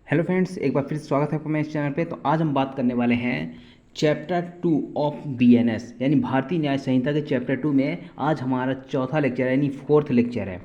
Hello friends, एक बार फिर स्वागत है आपका मेरे इस चैनल पे। तो आज हम बात करने वाले हैं चैप्टर 2 ऑफ बीएनएस यानी भारतीय न्याय संहिता के चैप्टर 2 में। आज हमारा चौथा लेक्चर यानी फोर्थ लेक्चर है।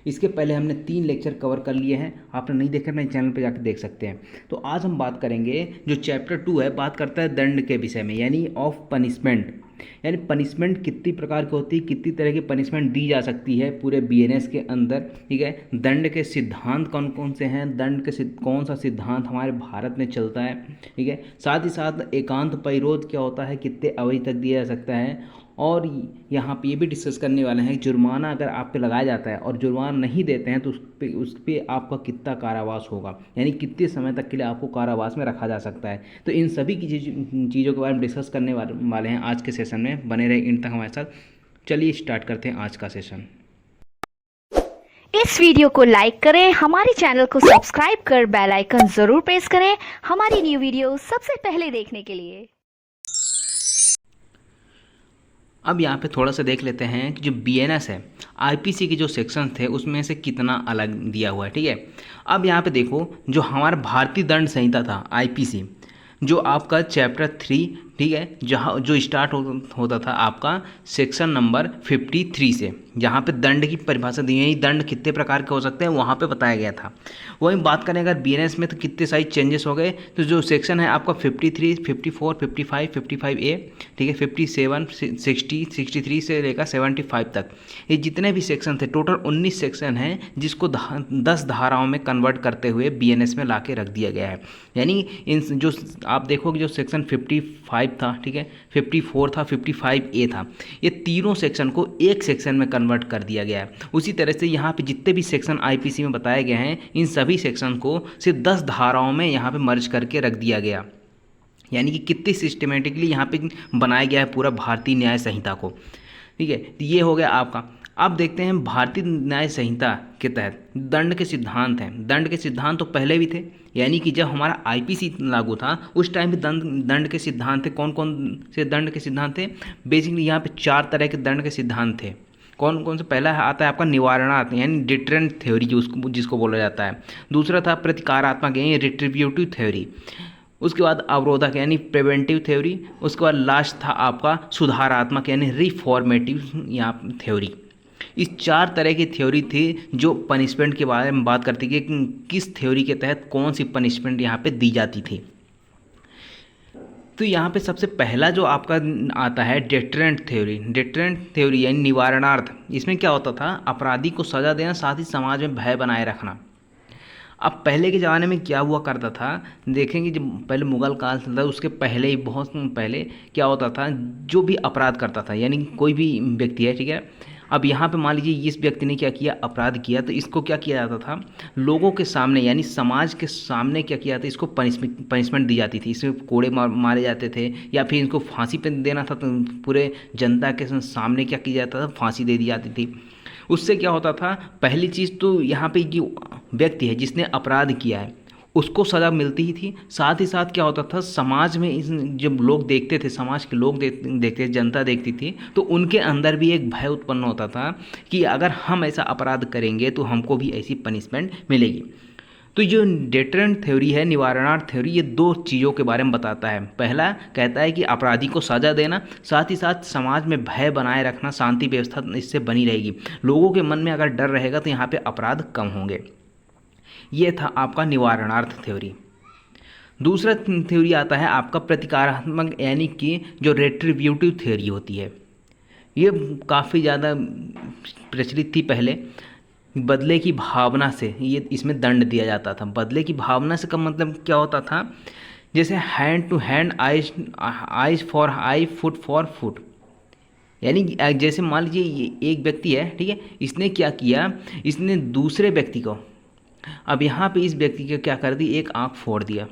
इसके पहले हमने 3 लेक्चर कवर कर लिए हैं। आपने नहीं देखा, मेरे चैनल पे जाकर देख सकते हैं। तो आज हम बात करेंगे, जो चैप्टर 2 है बात करता है दंड के विषय में यानी ऑफ पनिशमेंट। यानी पनिशमेंट कितनी प्रकार की होती है, कितनी तरह की पनिशमेंट दी जा सकती है पूरे बीएनएस के अंदर। ठीक है, दंड के सिद्धांत कौन कौन से हैं, दंड के कौन सा सिद्धांत हमारे भारत में चलता है। ठीक है, साथ ही साथ एकांत परिरोध क्या होता है, कितने अवधि तक दिया जा सकता है। और यहाँ पे ये भी डिस्कस करने वाले हैं, जुर्माना अगर आप पे लगाया जाता है और जुर्माना नहीं देते हैं तो उस पे आपका कितना कारावास होगा, यानी कितने समय तक के लिए आपको कारावास में रखा जा सकता है। तो इन सभी की चीज़ों के बारे में डिस्कस करने वाले हैं आज के सेशन में। बने रहे इन तक हमारे साथ। चलिए स्टार्ट करते हैं आज का सेशन। इस वीडियो को लाइक करें, हमारे चैनल को सब्सक्राइब कर बेल आइकन जरूर प्रेस करें हमारी न्यू वीडियो सबसे पहले देखने के लिए। अब यहाँ पे थोड़ा सा देख लेते हैं कि जो बीएनएस है, आईपीसी के जो सेक्शन थे उसमें से कितना अलग दिया हुआ है। ठीक है, अब यहाँ पे देखो, जो हमारा भारतीय दंड संहिता था आईपीसी, जो आपका चैप्टर 3, ठीक है, जहाँ जो स्टार्ट होता था आपका सेक्शन नंबर 53 से, जहाँ पे दंड की परिभाषा दी गई, दंड कितने प्रकार के हो सकते हैं वहाँ पे बताया गया था। वही बात करें अगर बीएनएस में तो कितने सारे चेंजेस हो गए। तो जो सेक्शन है आपका 53, 54, 55, 55A, ठीक है, 57, 60, 63 से लेकर 75 तक, ये जितने भी सेक्शन थे, टोटल 19 सेक्शन हैं, जिसको 10 धाराओं में कन्वर्ट करते हुए बीएनएस में ला के रख दिया गया है। यानी इन जो आप देखोगे, जो सेक्शन 55 था, ठीक है, 54 था, 55A था, ये तीनों सेक्शन को एक सेक्शन में कन्वर्ट कर दिया गया है। उसी तरह से यहाँ पे जितने भी सेक्शन आईपीसी में बताए गए हैं, इन सभी सेक्शन को सिर्फ 10 धाराओं में यहाँ पे मर्ज करके रख दिया गया। यानी कि कितनी सिस्टमेटिकली यहाँ पे बनाया गया है पूरा भारतीय न्याय संहिता को। ठीक है, तो ये हो गया आपका। अब देखते हैं भारतीय न्याय संहिता के तहत दंड के सिद्धांत हैं। दंड के सिद्धांत तो पहले भी थे, यानी कि जब हमारा आईपीसी लागू था उस टाइम भी दंड के सिद्धांत थे। कौन कौन से दंड के सिद्धांत थे? बेसिकली यहाँ पे 4 तरह के दंड के सिद्धांत थे। कौन कौन से? पहला आता है आपका निवारणात्मक यानी डिटरेंट थ्योरी, जिसको बोला जाता है। दूसरा था प्रतिकारात्मक यानी रिट्रीब्यूटिव थ्योरी। उसके बाद अवरोधक यानी प्रिवेंटिव थ्योरी। उसके बाद लास्ट था आपका सुधारात्मक यानी रिफॉर्मेटिव यहाँ थ्योरी। इस 4 तरह की थ्योरी थी जो पनिशमेंट के बारे में बात करती थी कि किस थ्योरी के तहत कौन सी पनिशमेंट यहाँ पे दी जाती थी। तो यहाँ पे सबसे पहला जो आपका आता है डेटरेंट थ्योरी। डेटरेंट थ्योरी यानी निवारणार्थ। इसमें क्या होता था? अपराधी को सज़ा देना, साथ ही समाज में भय बनाए रखना। अब पहले के ज़माने में क्या हुआ करता था, देखेंगे जब पहले मुग़ल काल चलता था, उसके पहले ही बहुत पहले क्या होता था, जो भी अपराध करता था, यानी कोई भी व्यक्ति है, ठीक है, अब यहाँ पे मान लीजिए इस व्यक्ति ने क्या किया, अपराध किया, तो इसको क्या किया जाता था, लोगों के सामने यानी समाज के सामने क्या किया जाता, इसको पनिशमेंट दी जाती थी। इसमें कोड़े मारे जाते थे, या फिर इनको फांसी पे देना था, तो पूरे जनता के सामने क्या किया जाता था, फांसी दे दी जाती थी। उससे क्या होता था, पहली चीज़ तो यहाँ पे जो व्यक्ति है जिसने अपराध किया है उसको सज़ा मिलती ही थी। साथ ही साथ क्या होता था, समाज में जब लोग देखते थे, समाज के लोग देखते जनता देखती थी, तो उनके अंदर भी एक भय उत्पन्न होता था कि अगर हम ऐसा अपराध करेंगे तो हमको भी ऐसी पनिशमेंट मिलेगी। तो जो डेटरेंट थ्योरी है, निवारणार्थ थ्योरी, ये 2 चीज़ों के बारे में बताता है। पहला कहता है कि अपराधी को सज़ा देना, साथ ही साथ समाज में भय बनाए रखना, शांति व्यवस्था इससे बनी रहेगी। लोगों के मन में अगर डर रहेगा तो यहाँ पे अपराध कम होंगे। ये था आपका निवारणार्थ थ्योरी। दूसरा थ्योरी आता है आपका प्रतिकारात्मक यानी कि जो रेट्रीब्यूटिव थ्योरी होती है। ये काफ़ी ज़्यादा प्रचलित थी पहले। बदले की भावना से ये इसमें दंड दिया जाता था। बदले की भावना से का मतलब क्या होता था, जैसे hand to hand, eyes for eye, foot for foot. यानी जैसे मान लीजिए ये एक व्यक्ति है, ठीक है, इसने क्या किया, इसने दूसरे व्यक्ति को, अब यहाँ पे इस व्यक्ति को क्या कर दी, एक आँख फोड़ दिया।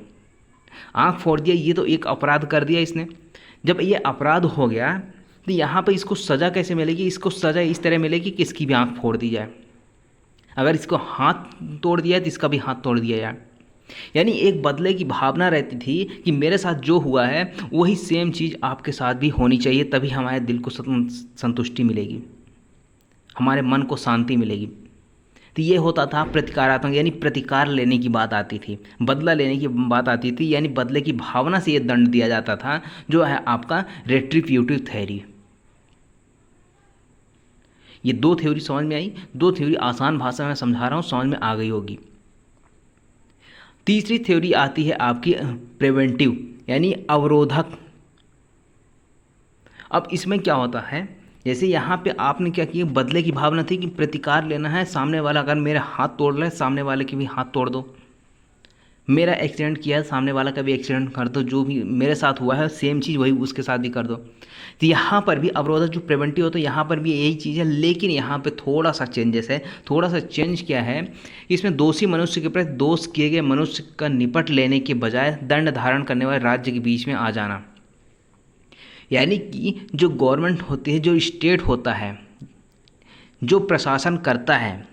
आँख फोड़ दिया, ये तो एक अपराध कर दिया इसने। जब ये अपराध हो गया तो यहाँ पे इसको सज़ा कैसे मिलेगी? इसको सज़ा इस तरह मिलेगी कि इसकी भी आँख फोड़ दी जाए। अगर इसको हाथ तोड़ दिया है तो इसका भी हाथ तोड़ दिया जाए। यानी एक बदले की भावना रहती थी कि मेरे साथ जो हुआ है वही सेम चीज़ आपके साथ भी होनी चाहिए, तभी हमारे दिल को संतुष्टि मिलेगी, हमारे मन को शांति मिलेगी। तो ये होता था प्रतिकारात्मक, यानी प्रतिकार लेने की बात आती थी, बदला लेने की बात आती थी, यानी बदले की भावना से ये दंड दिया जाता था, जो है आपका रेट्रिब्यूटिव थ्योरी। ये दो थ्योरी समझ में आई, दो थ्योरी आसान भाषा में समझा रहा हूँ, समझ में आ गई होगी। तीसरी थ्योरी आती है आपकी प्रिवेंटिव, यानी अवरोधक। अब इसमें क्या होता है, जैसे यहाँ पे आपने क्या किया, बदले की भावना थी कि प्रतिकार लेना है, सामने वाला अगर मेरा हाथ तोड़ रहा है, सामने वाले की भी हाथ तोड़ दो, मेरा एक्सीडेंट किया है, सामने वाला का भी एक्सीडेंट कर दो, जो भी मेरे साथ हुआ है सेम चीज़ वही उसके साथ भी कर दो। तो यहाँ पर भी अवरोधक जो प्रिवेंटिव होता है, यहाँ पर भी यही चीज़ है, लेकिन यहाँ पे थोड़ा सा चेंजेस है। थोड़ा सा चेंज क्या है, इसमें दोषी मनुष्य के प्रति दोष किए गए मनुष्य का निपट लेने के बजाय दंड धारण करने वाले राज्य के बीच में आ जाना। यानी कि जो गवर्नमेंट होती है, जो स्टेट होता है, जो प्रशासन करता है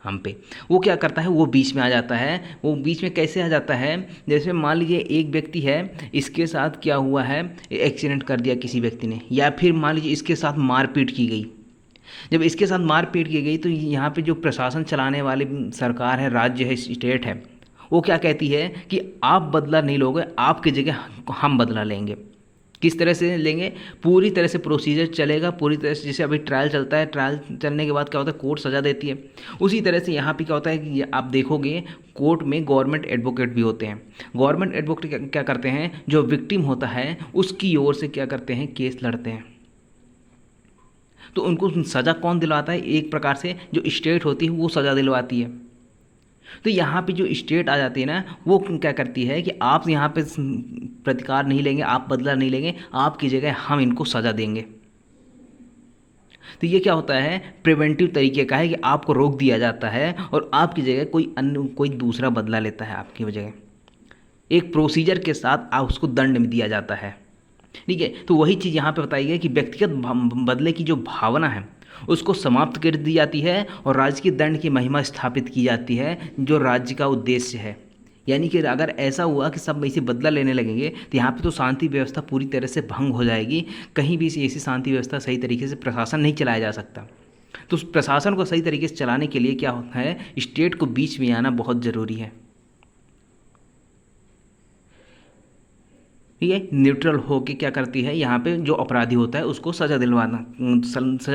हम पे, वो क्या करता है, वो बीच में आ जाता है। वो बीच में कैसे आ जाता है, जैसे मान लीजिए एक व्यक्ति है, इसके साथ क्या हुआ है, एक्सीडेंट कर दिया किसी व्यक्ति ने, या फिर मान लीजिए इसके साथ मारपीट की गई। जब इसके साथ मारपीट की गई तो यहाँ पे जो प्रशासन चलाने वाली सरकार है, राज्य है, स्टेट है, वो क्या कहती है कि आप बदला नहीं लोगे, आपकी जगह हम बदला लेंगे। किस तरह से लेंगे, पूरी तरह से प्रोसीजर चलेगा, पूरी तरह से, जैसे अभी ट्रायल चलता है, ट्रायल चलने के बाद क्या होता है, कोर्ट सज़ा देती है, उसी तरह से यहाँ पे क्या होता है कि आप देखोगे कोर्ट में गवर्नमेंट एडवोकेट भी होते हैं। गवर्नमेंट एडवोकेट क्या करते हैं, जो विक्टिम होता है उसकी ओर से क्या करते हैं, केस लड़ते हैं। तो उनको सज़ा कौन दिलवाता है, एक प्रकार से जो स्टेट होती है वो सज़ा दिलवाती है। तो यहाँ पे जो स्टेट आ जाती है ना, वो क्या करती है कि आप यहाँ पे प्रतिकार नहीं लेंगे, आप बदला नहीं लेंगे, आपकी जगह हम इनको सज़ा देंगे। तो ये क्या होता है, प्रिवेंटिव तरीके का है कि आपको रोक दिया जाता है और आपकी जगह कोई दूसरा बदला लेता है आपकी जगह, एक प्रोसीजर के साथ आप उसको दंड में दिया जाता है। ठीक है, तो वही चीज़ यहाँ पे बताई गई कि व्यक्तिगत बदले की जो भावना है उसको समाप्त कर दी जाती है और राज्य की दंड की महिमा स्थापित की जाती है, जो राज्य का उद्देश्य है। यानी कि अगर ऐसा हुआ कि सब इसे बदला लेने लगेंगे तो यहाँ पे तो शांति व्यवस्था पूरी तरह से भंग हो जाएगी, कहीं भी ऐसी शांति व्यवस्था सही तरीके से प्रशासन नहीं चलाया जा सकता। तो उस प्रशासन को सही तरीके से चलाने के लिए क्या होता है, स्टेट को बीच में आना बहुत ज़रूरी है। ठीक है, न्यूट्रल होके क्या करती है, यहाँ पे जो अपराधी होता है उसको सज़ा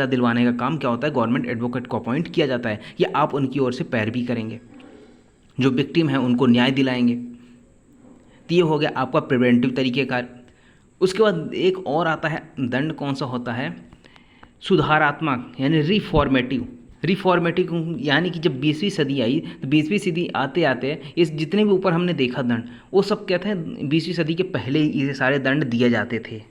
दिलवाने का काम क्या होता है, गवर्नमेंट एडवोकेट को अपॉइंट किया जाता है, या आप उनकी ओर से पैरवी करेंगे, जो विक्टिम है उनको न्याय दिलाएंगे। तो ये हो गया आपका प्रिवेंटिव तरीके का। उसके बाद एक और आता है दंड, कौन सा होता है, सुधारात्मक, यानी रिफॉर्मेटिव यानी कि जब 20वीं सदी आई तो 20वीं सदी आते आते इस जितने भी ऊपर हमने देखा दंड, वो सब क्या थे, 20वीं सदी के पहले ये सारे दंड दिए जाते थे,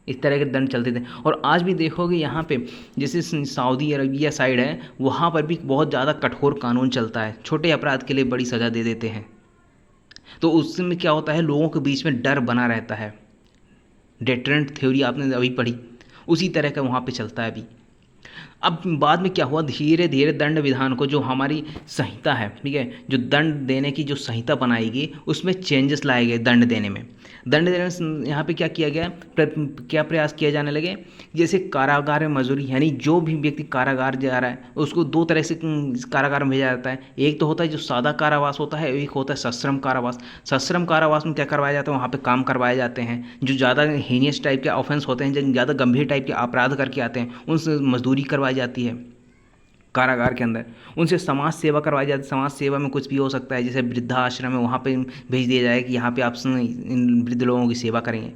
इस तरह के दंड चलते थे। और आज भी देखोगे यहाँ पे जैसे सऊदी अरबिया साइड है, वहाँ पर भी बहुत ज़्यादा कठोर कानून चलता है, छोटे अपराध के लिए बड़ी सज़ा दे देते हैं। तो उसमें क्या होता है, लोगों के बीच में डर बना रहता है। डेटरेंट थ्योरी आपने अभी पढ़ी, उसी तरह का वहाँ पे चलता है अभी। अब बाद में क्या हुआ, धीरे धीरे दंड विधान को, जो हमारी संहिता है, ठीक है, जो दंड देने की जो संहिता बनाई गई, उसमें चेंजेस लाए गए दंड देने में। दंड देने में यहाँ पे क्या किया गया, क्या प्रयास किए जाने लगे, जैसे कारागार में मजदूरी, यानी जो भी व्यक्ति कारागार जा रहा है उसको दो तरह से कारागार में भेजा जाता है। एक तो होता है जो सादा कारावास होता है, एक होता है सश्रम कारावास। सश्रम कारावास में क्या करवाया जाता है, वहाँ पे काम करवाए जाते हैं, जो ज़्यादा हीनियस टाइप के ऑफेंस होते हैं, जो ज़्यादा गंभीर टाइप के अपराध करके आते हैं, उनसे मजदूरी करवाई जाती है कारागार के अंदर। उनसे समाज सेवा करवाई जाती है। समाज सेवा में कुछ भी हो सकता है, जैसे वृद्धाश्रम है, वहाँ पे भेज दिया जाए कि यहाँ पे आप इन वृद्ध लोगों की सेवा करेंगे,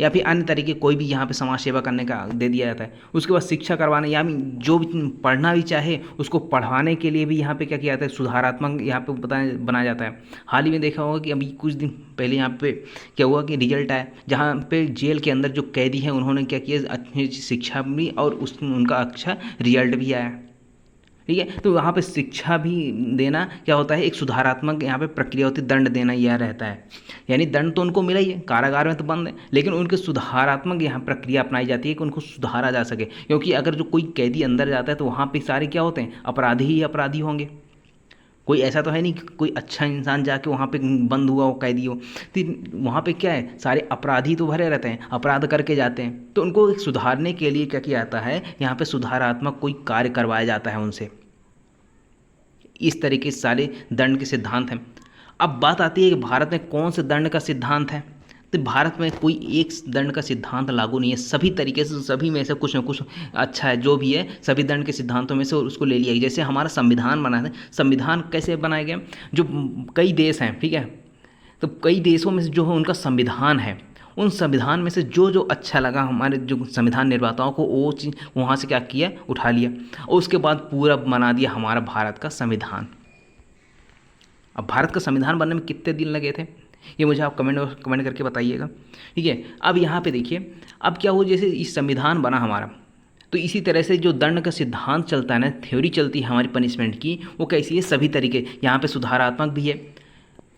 या फिर अन्य तरीके कोई भी यहाँ पे समाज सेवा करने का दे दिया जाता है। उसके बाद शिक्षा करवाने, या जो भी पढ़ना भी चाहे उसको पढ़वाने के लिए भी यहाँ पे क्या किया जाता है, सुधारात्मक यहाँ पे बनाया जाता है। हाल ही में देखा होगा कि अभी कुछ दिन पहले यहाँ पे क्या हुआ कि रिजल्ट आया, जहाँ पे जेल के अंदर जो कैदी हैं उन्होंने क्या किया, अच्छी शिक्षा भी और उनका अच्छा रिजल्ट भी आया। ठीक है, तो वहाँ पे शिक्षा भी देना क्या होता है, एक सुधारात्मक यहाँ पे प्रक्रिया होती है, दंड देना यह रहता है। यानी दंड तो उनको मिला ही है, कारागार में तो बंद है, लेकिन उनके सुधारात्मक यहाँ प्रक्रिया अपनाई जाती है कि उनको सुधारा जा सके। क्योंकि अगर जो कोई कैदी अंदर जाता है तो वहाँ पे सारे क्या होते हैं, अपराधी ही अपराधी होंगे। कोई ऐसा तो है नहीं कि कोई अच्छा इंसान जाके वहाँ पे बंद हुआ हो, कैदी हो। तो वहाँ पे क्या है, सारे अपराधी तो भरे रहते हैं, अपराध करके जाते हैं। तो उनको सुधारने के लिए क्या किया जाता है, यहाँ पे सुधारात्मक कोई कार्य करवाया जाता है उनसे। इस तरीके से सारे दंड के सिद्धांत हैं। अब बात आती है कि भारत में कौन से दंड का सिद्धांत है। तो भारत में कोई एक दंड का सिद्धांत लागू नहीं है, सभी तरीके से सभी में से कुछ न कुछ अच्छा है, जो भी है सभी दंड के सिद्धांतों में से उसको ले लिया। जैसे हमारा संविधान बना है, संविधान कैसे बनाया गया, जो कई देश हैं, ठीक है, तो कई देशों में से जो है उनका संविधान है, उन संविधान में से जो जो अच्छा लगा हमारे जो संविधान निर्माताओं को, वो चीज़ वहाँ से क्या किया, उठा लिया और उसके बाद पूरा बना दिया हमारा भारत का संविधान। अब भारत का संविधान बनने में कितने दिन लगे थे, ये मुझे आप कमेंट करके बताइएगा, ठीक है। अब यहाँ पे देखिए, अब क्या हुआ, जैसे इस संविधान बना हमारा, तो इसी तरह से जो दंड का सिद्धांत चलता है ना, थ्योरी चलती है हमारी पनिशमेंट की, वो कैसी है, सभी तरीके, यहाँ पे सुधारात्मक भी है,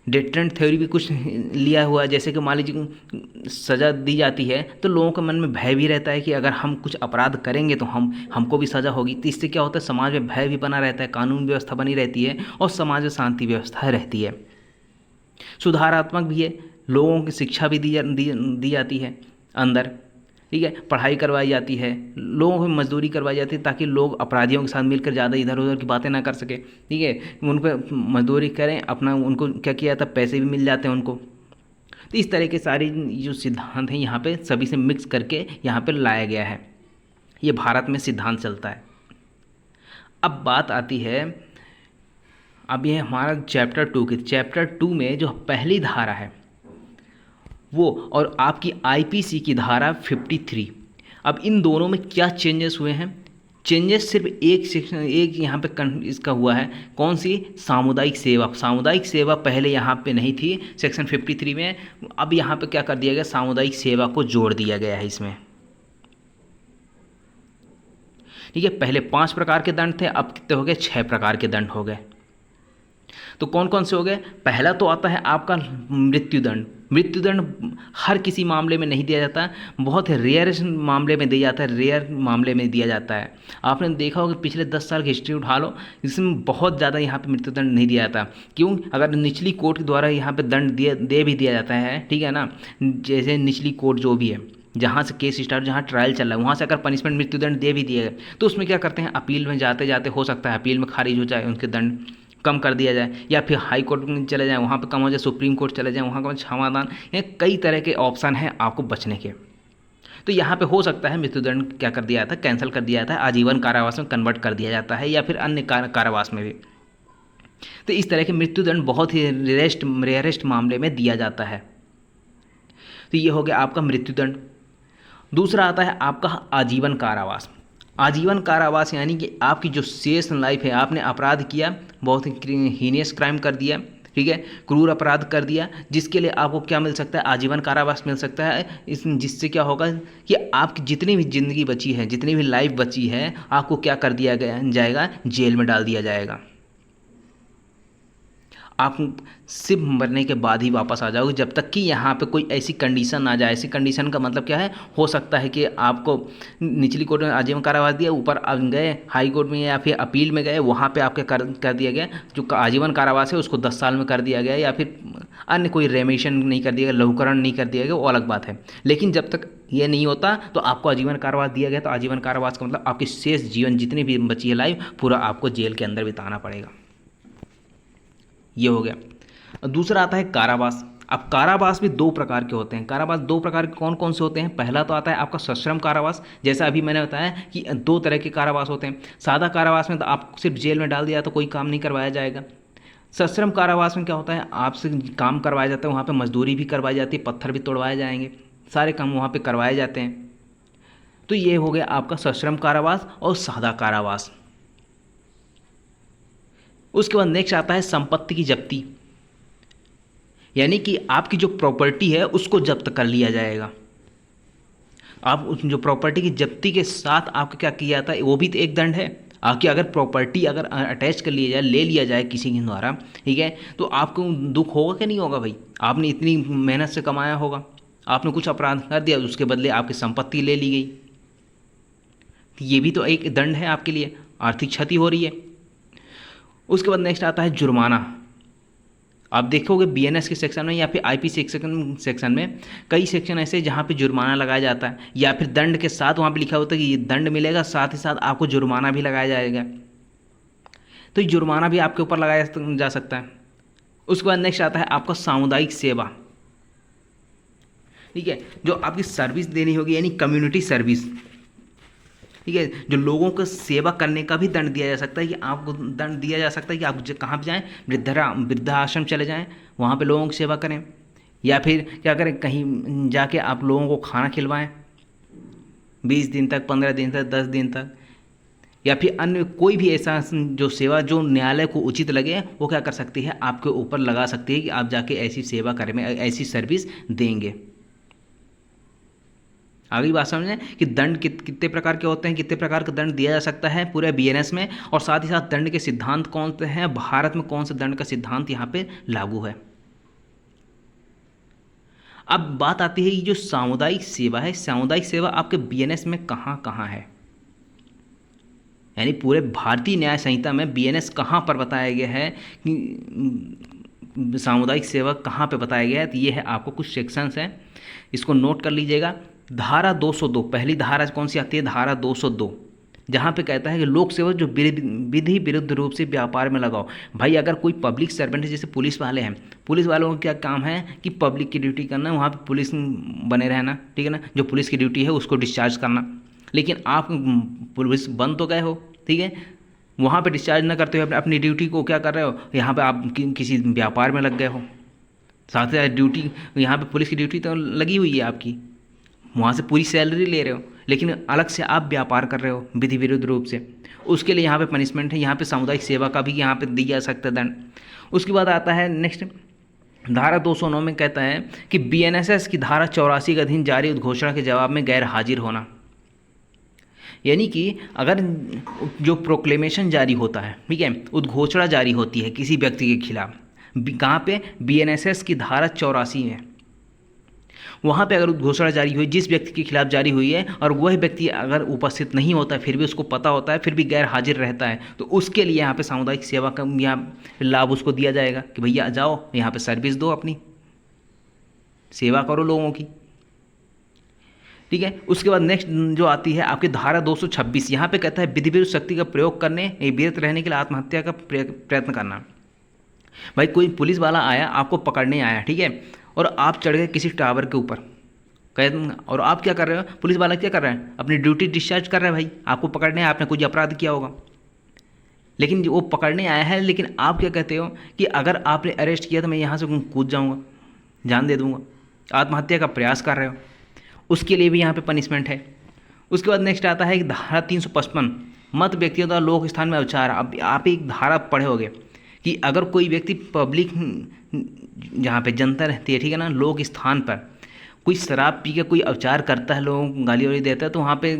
डेटरेंट थ्योरी भी कुछ लिया हुआ है। जैसे कि मान लीजिए सज़ा दी जाती है तो लोगों के मन में भय भी रहता है कि अगर हम कुछ अपराध करेंगे तो हमको भी सज़ा होगी, तो इससे क्या होता है, समाज में भय भी बना रहता है, कानून व्यवस्था बनी रहती है और समाज में शांति व्यवस्था रहती है। सुधारात्मक भी है, लोगों की शिक्षा भी दी जाती है अंदर, ठीक है, पढ़ाई करवाई जाती है, लोगों को मजदूरी करवाई जाती है ताकि लोग अपराधियों के साथ मिलकर ज़्यादा इधर उधर की बातें ना कर सके, ठीक है, उन पर मजदूरी करें, अपना उनको क्या किया जाता है, पैसे भी मिल जाते हैं उनको। तो इस तरह के सारे जो सिद्धांत हैं यहाँ पे सभी से मिक्स करके यहाँ पे लाया गया है, ये भारत में सिद्धांत चलता है। अब बात आती है, अब ये हमारा चैप्टर 2 की, चैप्टर 2 में जो पहली धारा है वो और आपकी आईपीसी की धारा 53, अब इन दोनों में क्या चेंजेस हुए हैं। चेंजेस सिर्फ एक सेक्शन, एक यहाँ पे इसका हुआ है, कौन सी, सामुदायिक सेवा। सामुदायिक सेवा पहले यहाँ पे नहीं थी सेक्शन 53 में, अब यहाँ पे क्या कर दिया गया, सामुदायिक सेवा को जोड़ दिया गया है इसमें, ठीक है। पहले 5 प्रकार के दंड थे, अब कितने हो गए, 6 प्रकार के दंड हो गए। तो कौन कौन से हो गए, पहला तो आता है आपका मृत्युदंड। मृत्युदंड हर किसी मामले में नहीं दिया जाता, बहुत रेयर मामले में दिया जाता है, रेयर मामले में दिया जाता है। आपने देखा होगा पिछले 10 साल की हिस्ट्री उठा लो, इसमें बहुत ज़्यादा यहाँ पे मृत्युदंड नहीं दिया जाता। क्यों, अगर निचली कोर्ट के द्वारा यहाँ पे दंड दे भी दिया जाता है, ठीक है ना, जैसे निचली कोर्ट जो भी है, जहाँ से केस स्टार्ट, जहाँ ट्रायल चल रहा है, वहाँ से अगर पनिशमेंट मृत्युदंड दे भी दिया गया तो उसमें क्या करते हैं, अपील में जाते जाते हो सकता है अपील में खारिज हो जाए, उनके दंड कम कर दिया जाए, या फिर हाई कोर्ट में चले जाएं, वहाँ पे कम हो जाए, सुप्रीम कोर्ट चले जाएं, वहाँ का क्षमादान, ये कई तरह के ऑप्शन हैं आपको बचने के। तो यहाँ पे हो सकता है मृत्युदंड क्या कर दिया जाता है, कैंसिल कर दिया जाता है, आजीवन कारावास में कन्वर्ट कर दिया जाता है, या फिर अन्य कारावास में भी। तो इस तरह के मृत्युदंड बहुत ही रेयरेस्ट मामले में दिया जाता है। तो ये हो गया आपका मृत्युदंड। दूसरा आता है आपका आजीवन कारावास। आजीवन कारावास यानी कि आपकी जो शेष लाइफ है, आपने अपराध किया, बहुत ही हीनियस क्राइम कर दिया, ठीक है, क्रूर अपराध कर दिया, जिसके लिए आपको क्या मिल सकता है, आजीवन कारावास मिल सकता है। जिससे क्या होगा कि आपकी जितनी भी ज़िंदगी बची है, जितनी भी लाइफ बची है, आपको क्या कर दिया जाएगा, जेल में डाल दिया जाएगा। आप सिर्फ मरने के बाद ही वापस आ जाओगे, जब तक कि यहाँ पे कोई ऐसी कंडीशन आ जाए। ऐसी कंडीशन का मतलब क्या है, हो सकता है कि आपको निचली कोर्ट में आजीवन कारावास दिया, ऊपर आप गए हाई कोर्ट में या फिर अपील में गए, वहाँ पे आपके कर दिया गया, जो आजीवन कारावास है उसको 10 साल में कर दिया गया, या फिर अन्य कोई रेमिशन नहीं कर दिया गया, लघुकरण नहीं कर दिया गया, वो अलग बात है। लेकिन जब तक ये नहीं होता तो आपको आजीवन कारावास दिया गया, तो आजीवन कारावास का मतलब आपकी शेष जीवन जितनी भी बची है लाइफ, पूरा आपको जेल के अंदर बिताना पड़ेगा। ये हो गया। दूसरा आता है कारावास। अब कारावास भी 2 प्रकार के होते हैं। कारावास 2 प्रकार के कौन कौन से होते हैं, पहला तो आता है आपका सश्रम कारावास। जैसा अभी मैंने बताया कि 2 तरह के कारावास होते हैं। सादा कारावास में तो आप सिर्फ जेल में डाल दिया तो कोई काम नहीं करवाया जाएगा। सश्रम कारावास में क्या होता है, आपसे काम करवाया जाता है, वहाँ पर मजदूरी भी करवाई जाती है, पत्थर भी तोड़वाए जाएंगे, सारे काम वहाँ पर करवाए जाते हैं। तो ये हो गया आपका सश्रम कारावास और सादा कारावास। उसके बाद नेक्स्ट आता है संपत्ति की जब्ती, यानी कि आपकी जो प्रॉपर्टी है उसको जब्त कर लिया जाएगा। आप उस जो प्रॉपर्टी की जब्ती के साथ आपका क्या किया जाता है, वो भी तो एक दंड है। आपकी अगर प्रॉपर्टी अगर अटैच कर लिया जाए, ले लिया जाए किसी के द्वारा, ठीक है, तो आपको दुख होगा कि नहीं होगा भाई, आपने इतनी मेहनत से कमाया होगा, आपने कुछ अपराध कर दिया, उसके बदले आपकी संपत्ति ले ली गई, ये भी तो एक दंड है आपके लिए, आर्थिक क्षति हो रही है। उसके बाद नेक्स्ट आता है जुर्माना। आप देखोगे बीएनएस के सेक्शन में या फिर आईपीसी सेक्शन में कई सेक्शन ऐसे जहाँ पे जुर्माना लगाया जाता है, या फिर दंड के साथ वहाँ पे लिखा होता है कि ये दंड मिलेगा, साथ ही साथ आपको जुर्माना भी लगाया जाएगा। तो जुर्माना भी आपके ऊपर लगाया जा सकता है। उसके बाद नेक्स्ट आता है आपका सामुदायिक सेवा, ठीक है, जो आपकी सर्विस देनी होगी यानी कम्युनिटी सर्विस, ठीक है, जो लोगों को सेवा करने का भी दंड दिया जा सकता है कि आपको दंड दिया जा सकता है कि आप कहाँ पे जाएं, वृद्धाश्रम चले जाएं, वहाँ पे लोगों की सेवा करें, या फिर क्या करें, कहीं जाके आप लोगों को खाना खिलवाएं 20 दिन तक, 15 दिन तक, 10 दिन तक, या फिर अन्य कोई भी ऐसा जो सेवा जो न्यायालय को उचित लगे वो क्या कर सकती है, आपके ऊपर लगा सकती है कि आप जाके ऐसी सेवा करें, ऐसी सर्विस देंगे। आगे बात समझें कि दंड कितने प्रकार के होते हैं, कितने प्रकार का दंड दिया जा सकता है पूरे बीएनएस में, और साथ ही साथ दंड के सिद्धांत कौन से हैं, भारत में कौन से दंड का सिद्धांत यहाँ पे लागू है। अब बात आती है कि जो सामुदायिक सेवा है, सामुदायिक सेवा आपके बीएनएस में कहाँ कहाँ है, यानी पूरे भारतीय न्याय संहिता में बीएनएस कहाँ पर बताया गया है कि सामुदायिक सेवा कहाँ पे बताया गया है। तो ये है आपको कुछ सेक्शंस हैं, इसको नोट कर लीजिएगा। धारा 202, पहली धारा कौन सी आती है, धारा 202, जहाँ पे कहता है कि लोक सेवा जो विधि विरुद्ध रूप से व्यापार में लगाओ। भाई अगर कोई पब्लिक सर्वेंट है, जैसे पुलिस वाले हैं, पुलिस वालों का क्या काम है कि पब्लिक की ड्यूटी करना, वहाँ पे पुलिस बने रहना, ठीक है ना, जो पुलिस की ड्यूटी है उसको डिस्चार्ज करना। लेकिन आप पुलिस बन तो गए हो, ठीक है, वहाँ पे डिस्चार्ज ना करते हुए अपनी ड्यूटी को क्या कर रहे हो, यहाँ पे आप किसी व्यापार में लग गए हो। साथ ही साथ ड्यूटी, यहाँ पे पुलिस की ड्यूटी तो लगी हुई है आपकी, वहाँ से पूरी सैलरी ले रहे हो, लेकिन अलग से आप व्यापार कर रहे हो विधि विरुद्ध रूप से, उसके लिए यहाँ पे पनिशमेंट है, यहाँ पे सामुदायिक सेवा का भी यहाँ पे दिया जा सकता है दंड। उसके बाद आता है नेक्स्ट धारा 209 में कहता है कि बीएनएसएस की धारा 84 के अधीन जारी उद्घोषणा के जवाब में गैर हाजिर होना, यानी कि अगर जो प्रोक्लेमेशन जारी होता है, ठीक है, उद्घोषणा जारी होती है किसी व्यक्ति के खिलाफ, कहाँ पे, बीएनएसएस की धारा 84 में, वहाँ पे अगर उद्घोषणा जारी हुई जिस व्यक्ति के खिलाफ जारी हुई है और वह व्यक्ति अगर उपस्थित नहीं होता है, फिर भी उसको पता होता है, फिर भी गैर हाजिर रहता है, तो उसके लिए यहाँ पे सामुदायिक सेवा का यहाँ लाभ उसको दिया जाएगा कि भैया जाओ यहाँ पे सर्विस दो, अपनी सेवा करो लोगों की, ठीक है। उसके बाद नेक्स्ट जो आती है आपकी धारा 226, यहाँ पे कहता है विधि विरुद्ध शक्ति का प्रयोग करने विरत रहने के लिए आत्महत्या का प्रयत्न करना। भाई कोई पुलिस वाला आया, आपको पकड़ने आया, ठीक है, और आप चढ़ गए किसी टावर के ऊपर, और आप क्या कर रहे हो, पुलिस वाला क्या कर रहा है, अपनी ड्यूटी डिस्चार्ज कर रहा है, भाई आपको पकड़ने आया, आपने कुछ अपराध किया होगा, लेकिन वो पकड़ने आया है, लेकिन आप क्या कहते हो कि अगर आपने अरेस्ट किया तो मैं यहाँ से कूद जाऊँगा, जान दे दूँगा, आत्महत्या का प्रयास कर रहे हो, उसके लिए भी यहाँ पे पनिशमेंट है। उसके बाद नेक्स्ट आता है कि धारा 355 मत व्यक्तियों द्वारा लोक स्थान में अवचार। अब आप एक धारा पढ़े होगे कि अगर कोई व्यक्ति पब्लिक जहाँ पे जनता रहती है, ठीक है ना, लोक स्थान पर कोई शराब पी के कोई अवचार करता है, लोगों को गाली वाली देता है, तो वहाँ पे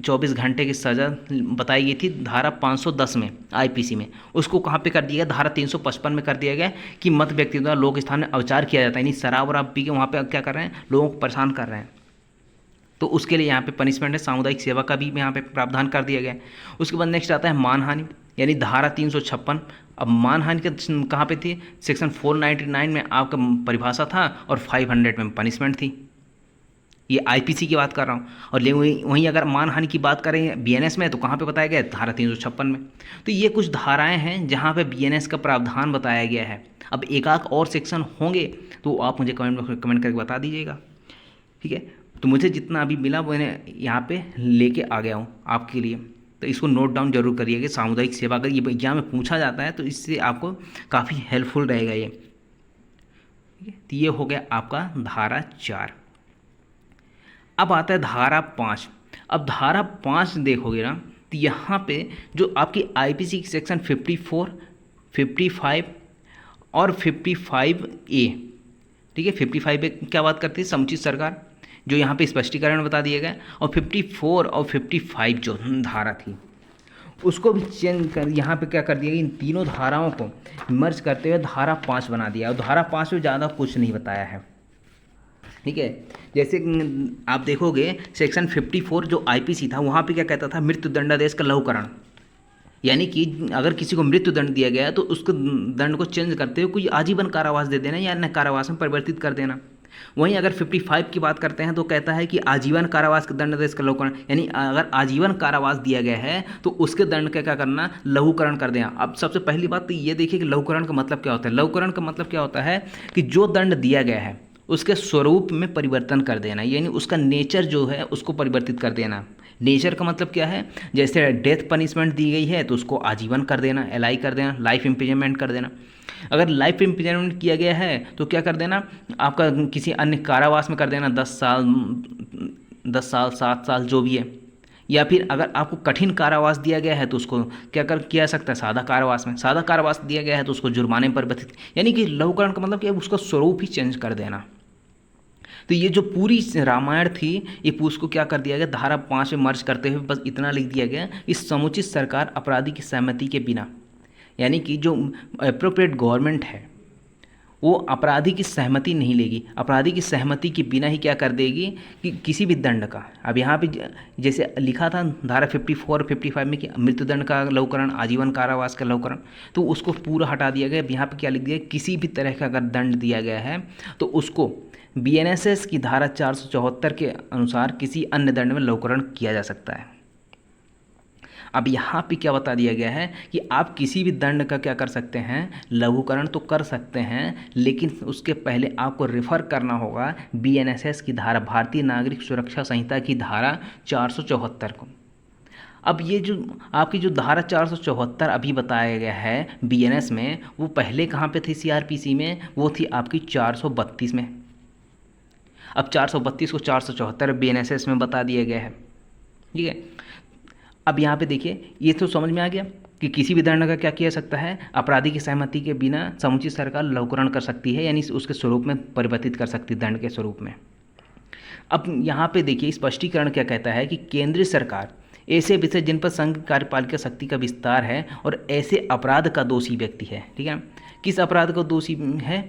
24 घंटे की सज़ा बताई गई थी धारा 510 में आईपीसी में। उसको कहाँ पे कर दिया गया, धारा 355 में कर दिया गया कि मत व्यक्ति द्वारा लोक स्थान में अवचार किया जाता है, यानी शराब वराब पी के वहाँ पे क्या कर रहे हैं, लोगों को परेशान कर रहे हैं, तो उसके लिए यहाँ पे पनिशमेंट है, सामुदायिक सेवा का भी यहाँ पे प्रावधान कर दिया गया है। उसके बाद नेक्स्ट आता है मानहानि, यानी धारा 356। अब मानहानि का कहाँ पे थी, सेक्शन 499 में आपका परिभाषा था और 500 में पनिशमेंट थी, ये आईपीसी की बात कर रहा हूँ। और वहीं अगर मानहानि की बात करें बीएनएस में तो कहाँ पे बताया गया है, धारा 356 में। तो ये कुछ धाराएं हैं जहाँ पे बीएनएस का प्रावधान बताया गया है। अब एक आध और सेक्शन होंगे तो आप मुझे कमेंट करके बता दीजिएगा, ठीक है। तो मुझे जितना अभी मिला वो मैंने यहाँ पे लेके आ गया हूँ आपके लिए, तो इसको नोट डाउन जरूर करिए कि सामुदायिक सेवा अगर ये एग्जाम में पूछा जाता है तो इससे आपको काफ़ी हेल्पफुल रहेगा ये, ठीक है। तो ये हो गया आपका धारा 4। अब आता है धारा 5। अब धारा 5 देखोगे ना तो यहाँ पे जो आपकी आईपीसी की सेक्शन 54, 55 और 55A, ठीक है, 55A क्या बात करती है, समुचित सरकार, जो यहाँ पे स्पष्टीकरण बता दिए गए, और 54 और 55 जो धारा थी उसको भी चेंज कर यहाँ पे क्या कर दिया गया, इन तीनों धाराओं को मर्ज करते हुए धारा 5 बना दिया। और धारा 5 में ज़्यादा कुछ नहीं बताया है, ठीक है। जैसे आप देखोगे सेक्शन 54 जो आईपीसी था वहाँ पे क्या कहता था, मृत्यु दंडादेश का लघुकरण, यानी कि अगर किसी को मृत्यु दंड दिया गया है तो उसको दंड को चेंज करते हुए कोई आजीवन कारावास दे देना या अन्य कारावास में परिवर्तित कर देना, वहीं अगर 55 की बात करते हैं तो कहता है कि आजीवन कारावास के दंडादेश का लघुकरण, यानी अगर आजीवन कारावास दिया गया है तो उसके दंड का क्या करना, लघुकरण कर देना। अब सबसे पहली बात तो ये देखिए कि लघुकरण का मतलब क्या होता है। लघुकरण का मतलब क्या होता है कि जो दंड दिया गया है उसके स्वरूप में परिवर्तन कर देना, यानी उसका नेचर जो है उसको परिवर्तित कर देना। नेचर का मतलब क्या है, जैसे डेथ पनिशमेंट दी गई है तो उसको आजीवन कर देना, एलआई कर देना, लाइफ इम्प्रिजनमेंट कर देना। अगर लाइफ इम्प्रिजनमेंट किया गया है तो क्या कर देना, आपका किसी अन्य कारावास में कर देना, 10 साल 10 साल 7 साल जो भी है। या फिर अगर आपको कठिन कारावास दिया गया है तो उसको क्या कर किया जा सकता है, सादा कारावास में। सादा कारावास दिया गया है तो उसको जुर्माने में परिवर्तित, यानी कि लघुकरण का मतलब कि उसका स्वरूप ही चेंज कर देना। तो ये जो पूरी रामायण थी ये उसको क्या कर दिया गया, धारा 5 में मर्ज करते हुए बस इतना लिख दिया गया, इस समुचित सरकार अपराधी की सहमति के बिना, यानी कि जो अप्रोप्रिएट गवर्नमेंट है वो अपराधी की सहमति नहीं लेगी, अपराधी की सहमति के बिना ही क्या कर देगी कि किसी भी दंड का। अब यहाँ पे जैसे लिखा था धारा 54 55 में कि मृत्युदंड का लघुकरण, आजीवन कारावास का लघुकरण, तो उसको पूरा हटा दिया गया। यहाँ पे क्या लिख दिया, किसी भी तरह का अगर दंड दिया गया है तो उसको बीएनएसएस की धारा 474 के अनुसार किसी अन्य दंड में लघुकरण किया जा सकता है। अब यहाँ पे क्या बता दिया गया है कि आप किसी भी दंड का क्या कर सकते हैं, लघुकरण तो कर सकते हैं, लेकिन उसके पहले आपको रेफर करना होगा बीएनएसएस की धारा, भारतीय नागरिक सुरक्षा संहिता की धारा 474 को। अब ये जो आपकी जो धारा 474 अभी बताया गया है बीएनएस में, वो पहले कहाँ पे थी सीआरपीसी में, वो थी आपकी 432 में। अब 432 को 474 बीएनएसएस में बता दिया गया है, ठीक है। अब यहाँ पे देखिए ये तो समझ में आ गया कि किसी भी दंड का क्या किया सकता है, अपराधी की सहमति के बिना समुचित सरकार लघुकरण कर सकती है, यानी उसके स्वरूप में परिवर्तित कर सकती है दंड के स्वरूप में। अब यहाँ पे देखिए स्पष्टीकरण क्या कहता है कि केंद्रीय सरकार ऐसे विषय जिन पर संघ कार्यपालिका शक्ति का विस्तार है और ऐसे अपराध का दोषी व्यक्ति है, ठीक है। किस अपराध का दोषी है,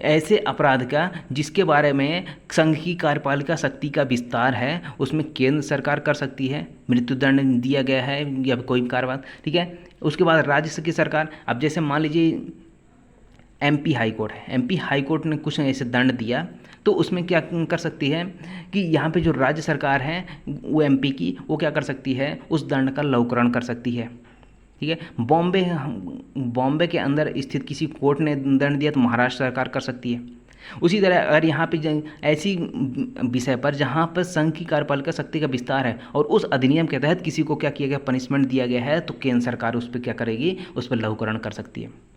ऐसे अपराध का जिसके बारे में संघ की कार्यपालिका शक्ति का विस्तार है, उसमें केंद्र सरकार कर सकती है, मृत्युदंड दिया गया है या कोई कार्रवाई, ठीक है। उसके बाद राज्य की सरकार, अब जैसे मान लीजिए एमपी हाई कोर्ट है, एमपी हाई कोर्ट ने कुछ ऐसे दंड दिया तो उसमें क्या कर सकती है कि यहाँ पे जो राज्य सरकार है वो एमपी की, वो क्या कर सकती है, उस दंड का लघुकरण कर सकती है, ठीक है। बॉम्बे के अंदर स्थित किसी कोर्ट ने दंड दिया तो महाराष्ट्र सरकार कर सकती है। उसी तरह अगर यहाँ पे ऐसी विषय पर जहाँ पर संघ की कार्यपालिका शक्ति का विस्तार है और उस अधिनियम के तहत किसी को क्या किया गया, पनिशमेंट दिया गया है, तो केंद्र सरकार उस पर क्या करेगी, उस पर लघुकरण कर सकती है।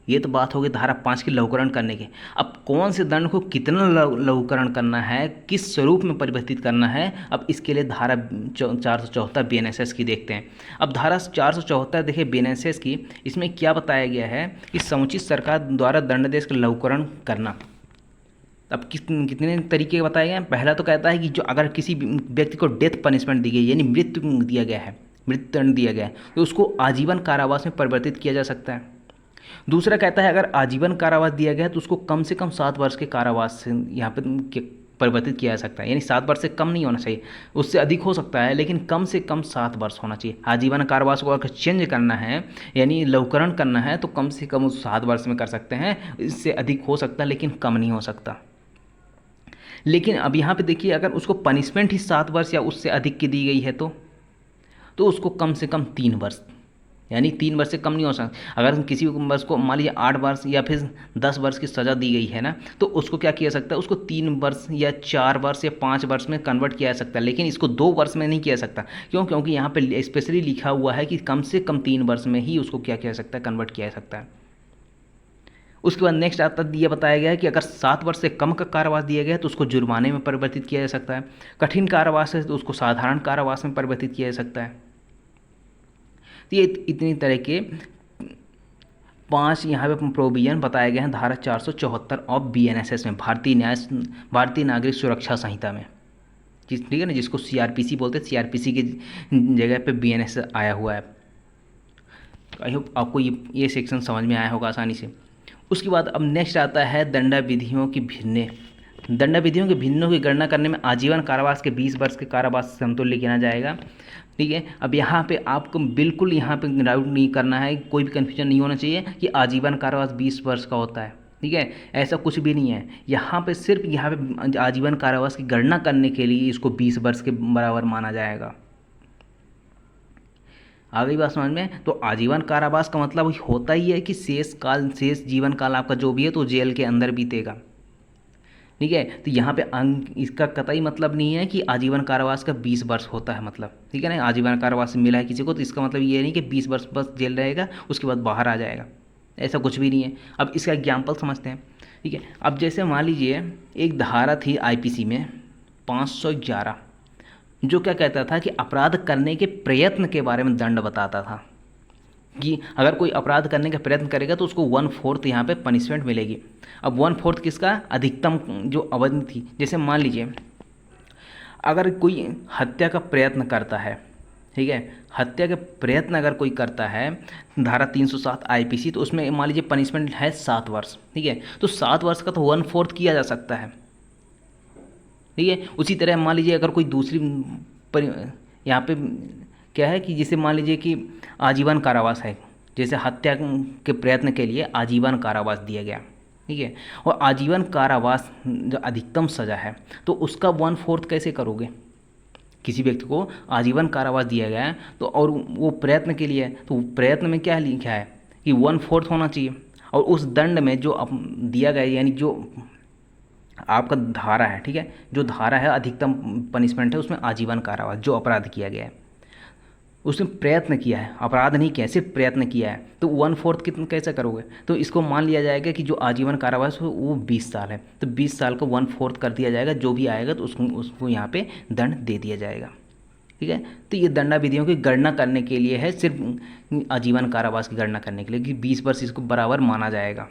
ये तो बात होगी धारा 5 की लघुकरण करने की। अब कौन से दंड को कितना लघुकरण करना है, किस स्वरूप में परिवर्तित करना है, अब इसके लिए धारा 474 बीएनएसएस की देखते हैं। अब धारा 474 देखिए बीएनएसएस की, इसमें क्या बताया गया है कि समुचित सरकार द्वारा दंडादेश का लघुकरण करना। अब कितने तरीके बताए गए हैं। पहला तो कहता है कि जो अगर किसी व्यक्ति को डेथ पनिशमेंट दी गई, यानी मृत्यु दिया गया है, मृत्युदंड दिया गया है, तो उसको आजीवन कारावास में परिवर्तित किया जा सकता है। दूसरा कहता है अगर आजीवन कारावास दिया गया है तो उसको कम से कम 7 वर्ष के कारावास से यहाँ पर परिवर्तित किया जा सकता है, यानी 7 वर्ष से कम नहीं होना चाहिए, उससे अधिक हो सकता है लेकिन कम से कम 7 वर्ष होना चाहिए। आजीवन कारावास को अगर चेंज करना है यानी लघुकरण करना है तो कम से कम उस 7 वर्ष में कर सकते हैं, इससे अधिक हो सकता है लेकिन कम नहीं हो सकता। लेकिन अब यहाँ पे देखिए अगर उसको पनिशमेंट ही 7 वर्ष या उससे अधिक की दी गई है तो उसको कम से कम 3 वर्ष, यानी 3 वर्ष से कम नहीं हो सकता। अगर किसी वर्ष को मान लीजिए 8 वर्ष या फिर 10 वर्ष की सज़ा दी गई है ना, तो उसको क्या किया सकता है, उसको 3 वर्ष या 4 वर्ष या 5 वर्ष में कन्वर्ट किया जा सकता है, लेकिन इसको 2 वर्ष में नहीं किया जा सकता। क्यों? क्योंकि यहाँ पे स्पेशली लिखा हुआ है कि कम से कम 3 वर्ष में ही उसको क्या किया जा सकता है, कन्वर्ट किया जा सकता है। उसके बाद नेक्स्ट आता ये बताया गया है कि अगर 7 वर्ष से कम का कारावास दिया गया है तो उसको जुर्माने में परिवर्तित किया जा सकता है। कठिन कारावास है तो उसको साधारण कारावास में परिवर्तित किया जा सकता है। तो ये इतनी तरह के 5 यहाँ पे प्रोविजन बताए गए हैं धारा 474 ऑफ बीएनएसएस में, भारतीय नागरिक सुरक्षा संहिता में, ठीक है ना, जिसको सीआरपीसी बोलते हैं। सीआरपीसी की जगह पे बीएनएसएस आया हुआ है। आई होप आपको ये सेक्शन समझ में आया होगा आसानी से। उसके बाद अब नेक्स्ट आता है दंडाविधियों की भिन्ने। दंडाविधियों के भिन्नों की गणना करने में आजीवन कारावास के 20 वर्ष के कारावास से समतुल्य गिना जाएगा, ठीक है। अब यहाँ पे आपको बिल्कुल यहाँ पे डाउट नहीं करना है, कोई भी कन्फ्यूजन नहीं होना चाहिए कि आजीवन कारावास 20 वर्ष का होता है। ठीक है, ऐसा कुछ भी नहीं है। यहाँ पे सिर्फ यहाँ पे आजीवन कारावास की गणना करने के लिए इसको 20 वर्ष के बराबर माना जाएगा। आ गई बात समझ में? तो आजीवन कारावास का मतलब होता ही है कि शेष जीवन काल आपका जो भी है तो जेल के अंदर बीतेगा। ठीक है, तो यहाँ पे अंग इसका कतई मतलब नहीं है कि आजीवन कारावास का 20 वर्ष होता है मतलब, ठीक है ना। आजीवन कारावास मिला है किसी को तो इसका मतलब ये नहीं कि 20 वर्ष बस जेल रहेगा उसके बाद बाहर आ जाएगा, ऐसा कुछ भी नहीं है। अब इसका एग्जाम्पल समझते हैं। ठीक है, अब जैसे मान लीजिए एक धारा थी आईपीसी में 511, जो क्या कहता था कि अपराध करने के प्रयत्न के बारे में दंड बताता था कि अगर कोई अपराध करने का प्रयत्न करेगा तो उसको 1/4 यहाँ पे पनिशमेंट मिलेगी। अब 1/4 किसका? अधिकतम जो अवधि थी। जैसे मान लीजिए अगर कोई हत्या का प्रयत्न करता है, ठीक है, हत्या का प्रयत्न अगर कोई करता है धारा 307 आईपीसी, तो उसमें मान लीजिए पनिशमेंट है 7 वर्ष। ठीक है, तो 7 वर्ष का तो 1/4 किया जा सकता है। ठीक है, उसी तरह मान लीजिए अगर कोई दूसरी यहाँ पे क्या है कि जैसे मान लीजिए कि आजीवन कारावास है, जैसे हत्या के प्रयत्न के लिए आजीवन कारावास दिया गया। ठीक है, और आजीवन कारावास जो अधिकतम सज़ा है तो उसका 1/4 कैसे करोगे? किसी व्यक्ति को आजीवन कारावास दिया गया है तो और वो प्रयत्न के लिए, तो प्रयत्न में क्या लिखा है कि 1/4 होना चाहिए, और उस दंड में जो दिया गया यानी जो आपका धारा है, ठीक है, जो धारा है अधिकतम पनिशमेंट है उसमें आजीवन कारावास, जो अपराध किया गया है उसने प्रयत्न किया है, अपराध नहीं किया, सिर्फ प्रयत्न किया है, तो 1/4 कितना कैसे करोगे? तो इसको मान लिया जाएगा कि जो आजीवन कारावास हो वो 20 साल है, तो 20 साल को 1/4 कर दिया जाएगा, जो भी आएगा तो उसको यहाँ पे दंड दे दिया जाएगा। ठीक है, तो ये दंडा विधियों की गणना करने के लिए है, सिर्फ आजीवन कारावास की गणना करने के लिए कि 20 वर्ष इसको बराबर माना जाएगा।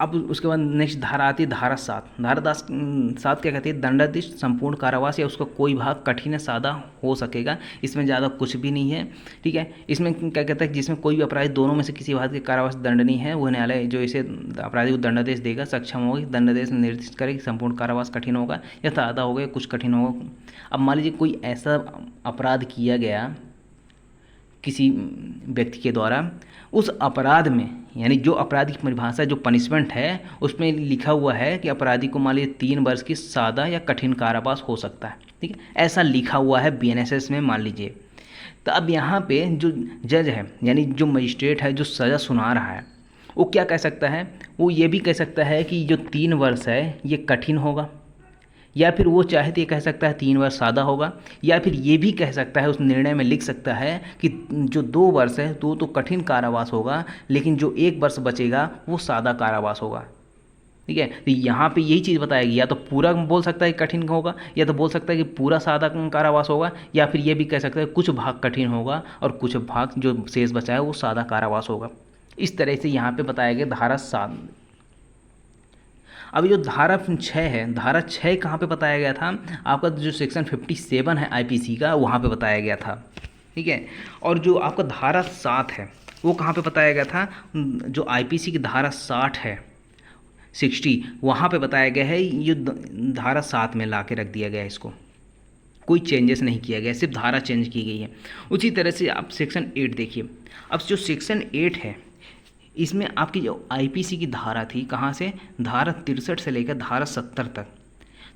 अब उसके बाद नेक्स्ट धारा आती है धारा 7। धारा 7 क्या कहती है? दंडाधीश संपूर्ण कारावास या उसका कोई भाग कठिन या सादा हो सकेगा। इसमें ज़्यादा कुछ भी नहीं है। ठीक है, इसमें क्या कहता है? जिसमें कोई भी अपराधी दोनों में से किसी भाग के कारावास दंडनीय है, वो न्यायालय जो इसे अपराधी को दंडादेश देगा सक्षम होगा। दंडादेश निर्दिष्ट करे कि संपूर्ण कारावास कठिन होगा या सादा होगा या कुछ कठिन होगा। अब मान लीजिए कोई ऐसा अपराध किया गया किसी व्यक्ति के द्वारा, उस अपराध में यानी जो अपराधी की परिभाषा जो पनिशमेंट है उसमें लिखा हुआ है कि अपराधी को मान लीजिए 3 वर्ष की सादा या कठिन कारावास हो सकता है। ठीक है, ऐसा लिखा हुआ है बीएनएसएस में मान लीजिए। तो अब यहाँ पे जो जज है यानी जो मजिस्ट्रेट है जो सज़ा सुना रहा है वो क्या कह सकता है? वो ये भी कह सकता है कि जो 3 वर्ष है ये कठिन होगा, या फिर वो चाहे तो ये कह सकता है 3 वर्ष सादा होगा, या फिर ये भी कह सकता है उस निर्णय में लिख सकता है कि जो 2 वर्ष है तो कठिन कारावास होगा, लेकिन जो 1 वर्ष बचेगा वो सादा कारावास होगा। ठीक है, तो यहाँ पे यही चीज़ बताएगी, या तो पूरा बोल सकता है कठिन होगा, या तो बोल सकता है कि पूरा सादा कारावास होगा, या फिर ये भी कह सकता है कुछ भाग कठिन होगा और कुछ भाग जो शेष बचा है वो सादा कारावास होगा। इस तरह से यहाँ पे बताया गया धारा 7। अब जो धारा 6 है, धारा 6 कहाँ पे बताया गया था? आपका जो सेक्शन 57 है आईपीसी का वहाँ पे बताया गया था। ठीक है, और जो आपका धारा 7 है वो कहाँ पे बताया गया था? जो आईपीसी की धारा 60 है 60 वहाँ पे बताया गया है। ये धारा 7 में ला के रख दिया गया है, इसको कोई चेंजेस नहीं किया गया, सिर्फ धारा चेंज की गई है। उसी तरह से आप सेक्शन 8 देखिए। अब जो सेक्शन 8 है इसमें आपकी जो आईपीसी की धारा थी कहाँ से? धारा 63 से लेकर धारा 70 तक।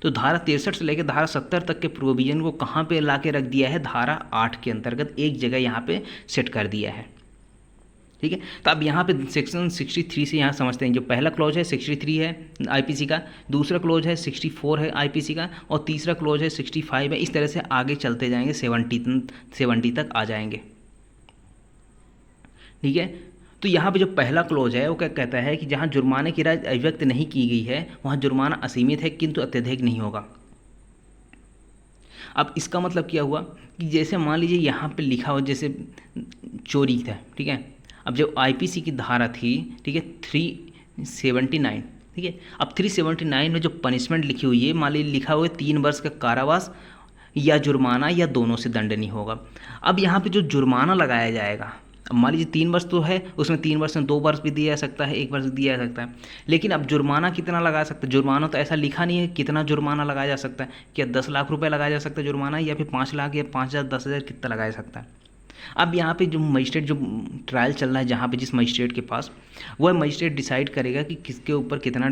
तो धारा 63 से लेकर धारा 70 तक के प्रोविजन को कहाँ पे ला के रख दिया है? धारा 8 के अंतर्गत एक जगह यहाँ पे सेट कर दिया है। ठीक है, तो अब यहाँ पे सेक्शन 63 से यहाँ समझते हैं। जो पहला क्लॉज है 63 है आईपीसी का, दूसरा क्लॉज है 64 है आईपीसी का, और तीसरा क्लॉज है 65 है। इस तरह से आगे चलते जाएंगे 70 तक आ जाएंगे। ठीक है, तो यहाँ पे जो पहला क्लॉज है वो क्या कहता है कि जहाँ जुर्माने की राय अभिव्यक्त नहीं की गई है वहाँ जुर्माना असीमित है किंतु अत्यधिक नहीं होगा। अब इसका मतलब क्या हुआ कि जैसे मान लीजिए यहाँ पे लिखा हो जैसे चोरी था। ठीक है, अब जो आईपीसी की धारा थी, ठीक है, 379, ठीक है, अब 379 में जो पनिशमेंट लिखी हुई है मान लीजिए लिखा हुआ है 3 वर्ष का कारावास या जुर्माना या दोनों से दंडनीय होगा। अब यहाँ पे जो जुर्माना लगाया जाएगा, अब मान लीजिए 3 वर्ष तो है, उसमें 3 वर्ष में 2 वर्ष भी दिया जा सकता है, 1 वर्ष दिया जा सकता है, लेकिन अब जुर्माना कितना लगा सकते हैं? जुर्माना तो ऐसा लिखा नहीं है कितना जुर्माना लगाया जा सकता है। क्या 10 लाख रुपए लगाया जा सकता है जुर्माना, या फिर 5 लाख या 5,000 10,000 कितना लगाया जा सकता है? अब यहाँ पे जो मजिस्ट्रेट, जो ट्रायल चल रहा है जहाँ पे जिस मजिस्ट्रेट के पास, वह मजिस्ट्रेट डिसाइड करेगा कि किसके ऊपर कितना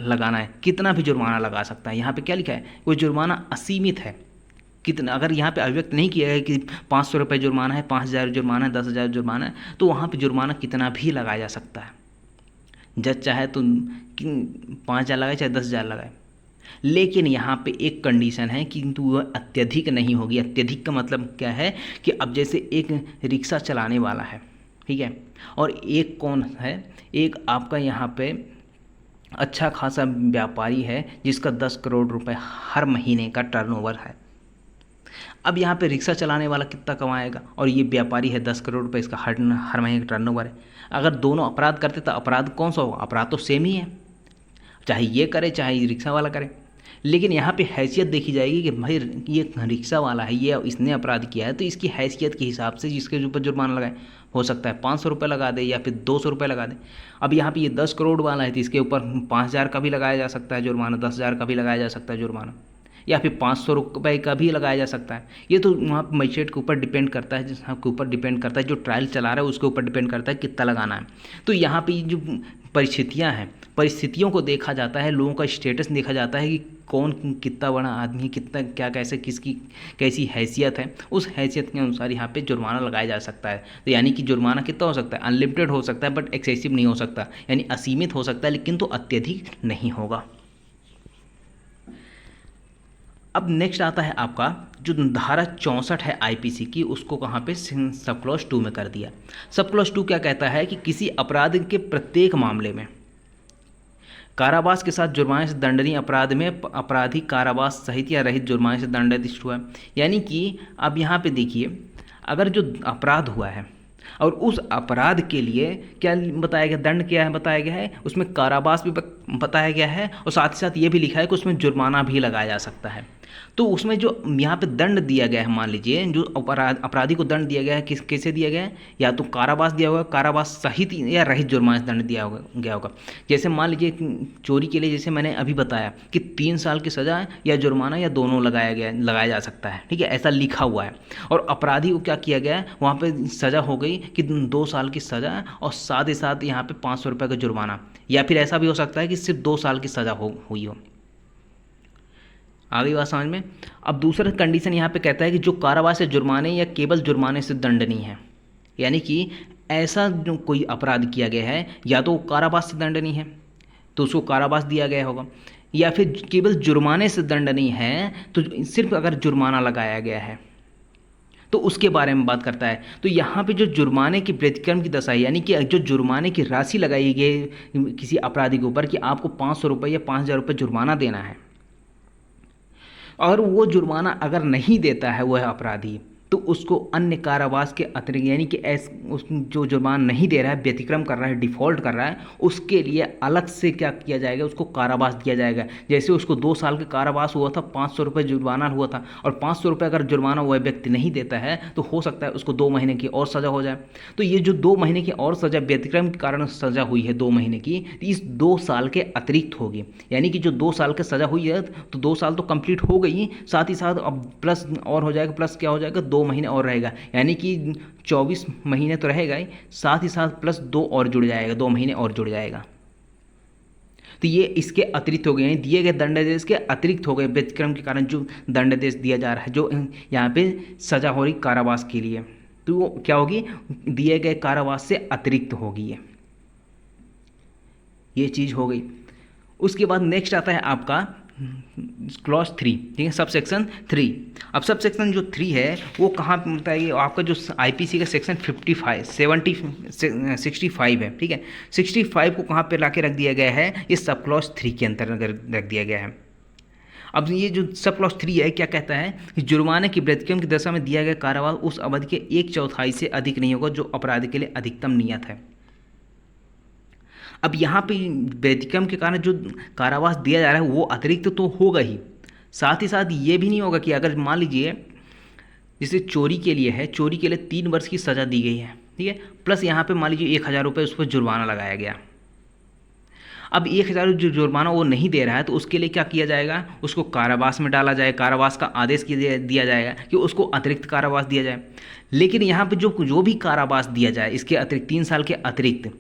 लगाना है, कितना भी जुर्माना लगा सकता है। यहाँ पे क्या लिखा है, वो जुर्माना असीमित है। कितना, अगर यहाँ पे अभिव्यक्त नहीं किया है कि 500 रुपये जुर्माना है, 5000 जुर्माना है, 10,000 जुर्माना है, तो वहाँ पे जुर्माना कितना भी लगाया जा सकता है। जज चाहे तो 5,000 लगाए चाहे 10,000 लगाए, लेकिन यहाँ पे एक कंडीशन है, किंतु वह अत्यधिक नहीं होगी। अत्यधिक का मतलब क्या है कि अब जैसे एक रिक्शा चलाने वाला है, ठीक है, और एक कौन है, एक आपका यहाँ पे अच्छा खासा व्यापारी है जिसका 10 करोड़ रुपए हर महीने का टर्नओवर है। अब यहाँ पे रिक्शा चलाने वाला कितना कमाएगा और ये व्यापारी है 10 करोड़ रुपए इसका हर महीने का टर्नओवर है। अगर दोनों अपराध करते तो अपराध कौन सा होगा, अपराध तो सेम ही है, चाहे ये करे चाहे रिक्शा वाला करे। लेकिन यहाँ पे हैसियत देखी जाएगी कि भाई ये रिक्शा वाला है, ये इसने अपराध किया है तो इसकी हैसियत के हिसाब से जिसके ऊपर जुर्माना लगाए, हो सकता है 500 रुपये लगा दे या फिर 200 रुपये लगा दे। अब यहाँ पे ये 10 करोड़ वाला है तो इसके ऊपर 5,000 का भी लगाया जा सकता है जुर्माना, 10,000 का भी लगाया जा सकता है जुर्माना, या फिर 500 रुपये का भी लगाया जा सकता है। ये तो वहाँ पर मजिस्ट्रेट के ऊपर डिपेंड करता है, के ऊपर डिपेंड करता है, जो ट्रायल चला रहा है उसके ऊपर डिपेंड करता है कितना लगाना है। तो यहाँ पे जो परिस्थितियाँ हैं, परिस्थितियों को देखा जाता है, लोगों का स्टेटस देखा जाता है कि कौन कितना बड़ा आदमी है, कितना क्या कैसे किसकी कैसी हैसियत है, उस हैसियत के अनुसार यहाँ पे जुर्माना लगाया जा सकता है। तो यानी कि जुर्माना कितना हो सकता है, अनलिमिटेड हो सकता है बट एक्सेसिव नहीं हो सकता, यानी असीमित हो सकता है लेकिन तो अत्यधिक नहीं होगा। अब नेक्स्ट आता है आपका जो धारा 64 है आईपीसी की, उसको कहाँ पे सब क्लॉज 2 में कर दिया। सब क्लॉज 2 क्या कहता है कि किसी अपराध के प्रत्येक मामले में कारावास के साथ जुर्माने से दंडनीय अपराध में अपराधी कारावास सहित या रहित जुर्माने से दंडाधिष्ठ हुआ है। यानी कि अब यहाँ पे देखिए, अगर जो अपराध हुआ है और उस अपराध के लिए क्या बताया गया, दंड क्या है बताया गया है, उसमें कारावास भी बताया गया है और साथ ही साथ ये भी लिखा है कि उसमें जुर्माना भी लगाया जा सकता है। तो उसमें जो यहाँ पे दंड दिया गया है, मान लीजिए जो अपराधी को दंड दिया गया है कैसे दिया गया है, या तो कारावास दिया होगा, कारावास सहित या रहित जुर्माने से दंड दिया गया होगा। जैसे मान लीजिए चोरी के लिए जैसे मैंने अभी बताया कि 3 साल की सज़ा या जुर्माना या दोनों लगाया जा सकता है, ठीक है, ऐसा लिखा हुआ है। और अपराधी को क्या किया गया है, वहाँ पर सज़ा हो गई कि 2 साल की सज़ा और साथ ही साथ यहाँ पर 500 रुपये का जुर्माना, या फिर ऐसा भी हो सकता है कि सिर्फ 2 साल की सज़ा हुई हो। आ गई बात समझ में। अब दूसरा कंडीशन यहाँ पे कहता है कि जो कारावास से जुर्माने या केवल जुर्माने से दंडनीय है, यानी कि ऐसा जो कोई अपराध किया गया है या तो कारावास से दंडनीय है तो उसको कारावास दिया गया होगा, या फिर केवल जुर्माने से दंडनीय है तो सिर्फ अगर जुर्माना लगाया गया है तो उसके बारे में बात करता है। तो यहाँ पे जो जुर्माने की व्यतिक्रम की दशा है, यानी कि जो जुर्माने की राशि लगाई गई किसी अपराधी के ऊपर कि आपको 500 रुपये या 5,000 रुपये जुर्माना देना है, और वो जुर्माना अगर नहीं देता है वह अपराधी, तो उसको अन्य कारावास के अतिरिक्त, यानी कि उस जो जुर्माना नहीं दे रहा है, व्यतिक्रम कर रहा है, डिफ़ॉल्ट कर रहा है, उसके लिए अलग से क्या किया जाएगा, उसको कारावास दिया जाएगा। जैसे उसको 2 साल का कारावास हुआ था, 500 रुपये जुर्माना हुआ था, और 500 रुपये अगर जुर्माना वह व्यक्ति नहीं देता है तो हो सकता है उसको 2 महीने की और सज़ा हो जाए। तो ये जो 2 महीने की और सज़ा व्यतिक्रम के कारण सज़ा हुई है 2 महीने की, तो इस 2 साल के अतिरिक्त होगी। यानी कि जो 2 साल की सज़ा हुई है तो 2 साल तो कंप्लीट हो गई, साथ ही साथ अब प्लस और हो जाएगा, प्लस क्या हो जाएगा, 2 महीने और रहेगा, यानी कि 24 महीने तो रहेगा ही, साथ ही साथ प्लस 2 और जुड़ जाएगा, 2 महीने और जुड़ जाएगा। तो ये इसके अतिरिक्त हो गए, यानी दिए गए दंडादेश के अतिरिक्त हो गए, व्यतिक्रम के कारण जो दंडादेश दिया जा रहा है, जो यहाँ पे सजा हो रही कारावास के लिए, तो वो क्या होगी, दिए गए कारावास से अतिरिक्त होगी ये चीज़ हो गई। उसके बाद नेक्स्ट आता है आपका क्लॉज 3, ठीक है, सब सेक्शन 3। अब सब सेक्शन जो 3 है वो कहाँ पे मिलता है, आपका जो आईपीसी का सेक्शन 65 है, ठीक है, 65 को कहाँ पे ला के रख दिया गया है, ये सब क्लॉज 3 के अंतर्गत रख दिया गया है। अब ये जो सब क्लॉज 3 है क्या कहता है कि जुर्माने की व्यतिक्रम की दशा में दिया गया कारावास उस अवधि के 1/4 से अधिक नहीं होगा जो अपराध के लिए अधिकतम नियत है। अब यहाँ पे व्यतिक्रम के कारण जो कारावास दिया जा रहा है वो अतिरिक्त तो होगा ही, साथ ही साथ ये भी नहीं होगा कि अगर मान लीजिए जैसे चोरी के लिए है, चोरी के लिए 3 वर्ष की सज़ा दी गई है, ठीक है, प्लस यहाँ पे मान लीजिए 1,000 रुपये उस पर जुर्माना लगाया गया। अब 1,000 जो जुर्माना वो नहीं दे रहा है तो उसके लिए क्या किया जाएगा, उसको कारावास में डाला जाए, कारावास का आदेश दिया जाएगा कि उसको अतिरिक्त कारावास दिया जाए। लेकिन यहाँ पे जो भी कारावास दिया जाए इसके अतिरिक्त 3 साल के अतिरिक्त,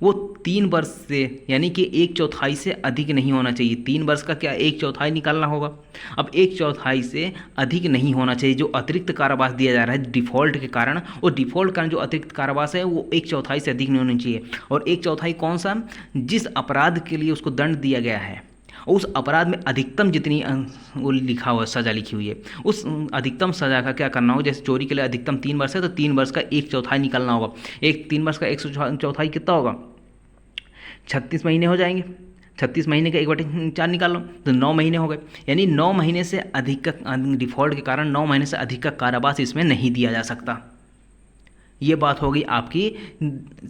वो 3 वर्ष से यानी कि 1/4 से अधिक नहीं होना चाहिए। 3 वर्ष का क्या 1/4 निकालना होगा। अब 1/4 से अधिक नहीं होना चाहिए जो अतिरिक्त कारावास दिया जा रहा है डिफ़ॉल्ट के कारण, और डिफ़ॉल्ट के कारण जो अतिरिक्त कारावास है वो 1/4 से अधिक नहीं होना चाहिए। और 1/4 कौन सा, जिस अपराध के लिए उसको दंड दिया गया है उस अपराध में अधिकतम जितनी वो लिखा हुआ सज़ा लिखी हुई है उस अधिकतम सज़ा का क्या करना होगा। जैसे चोरी के लिए अधिकतम 3 वर्ष है तो 3 वर्ष का 1/4 निकालना होगा। 3 वर्ष का 1/4 कितना होगा, 36 महीने हो जाएंगे। 36 महीने का 1/4 निकाल लो तो 9 महीने हो गए। यानी 9 महीने से अधिक का डिफ़ॉल्ट के कारण 9 महीने से अधिक का कारावास इसमें नहीं दिया जा सकता। ये बात होगी आपकी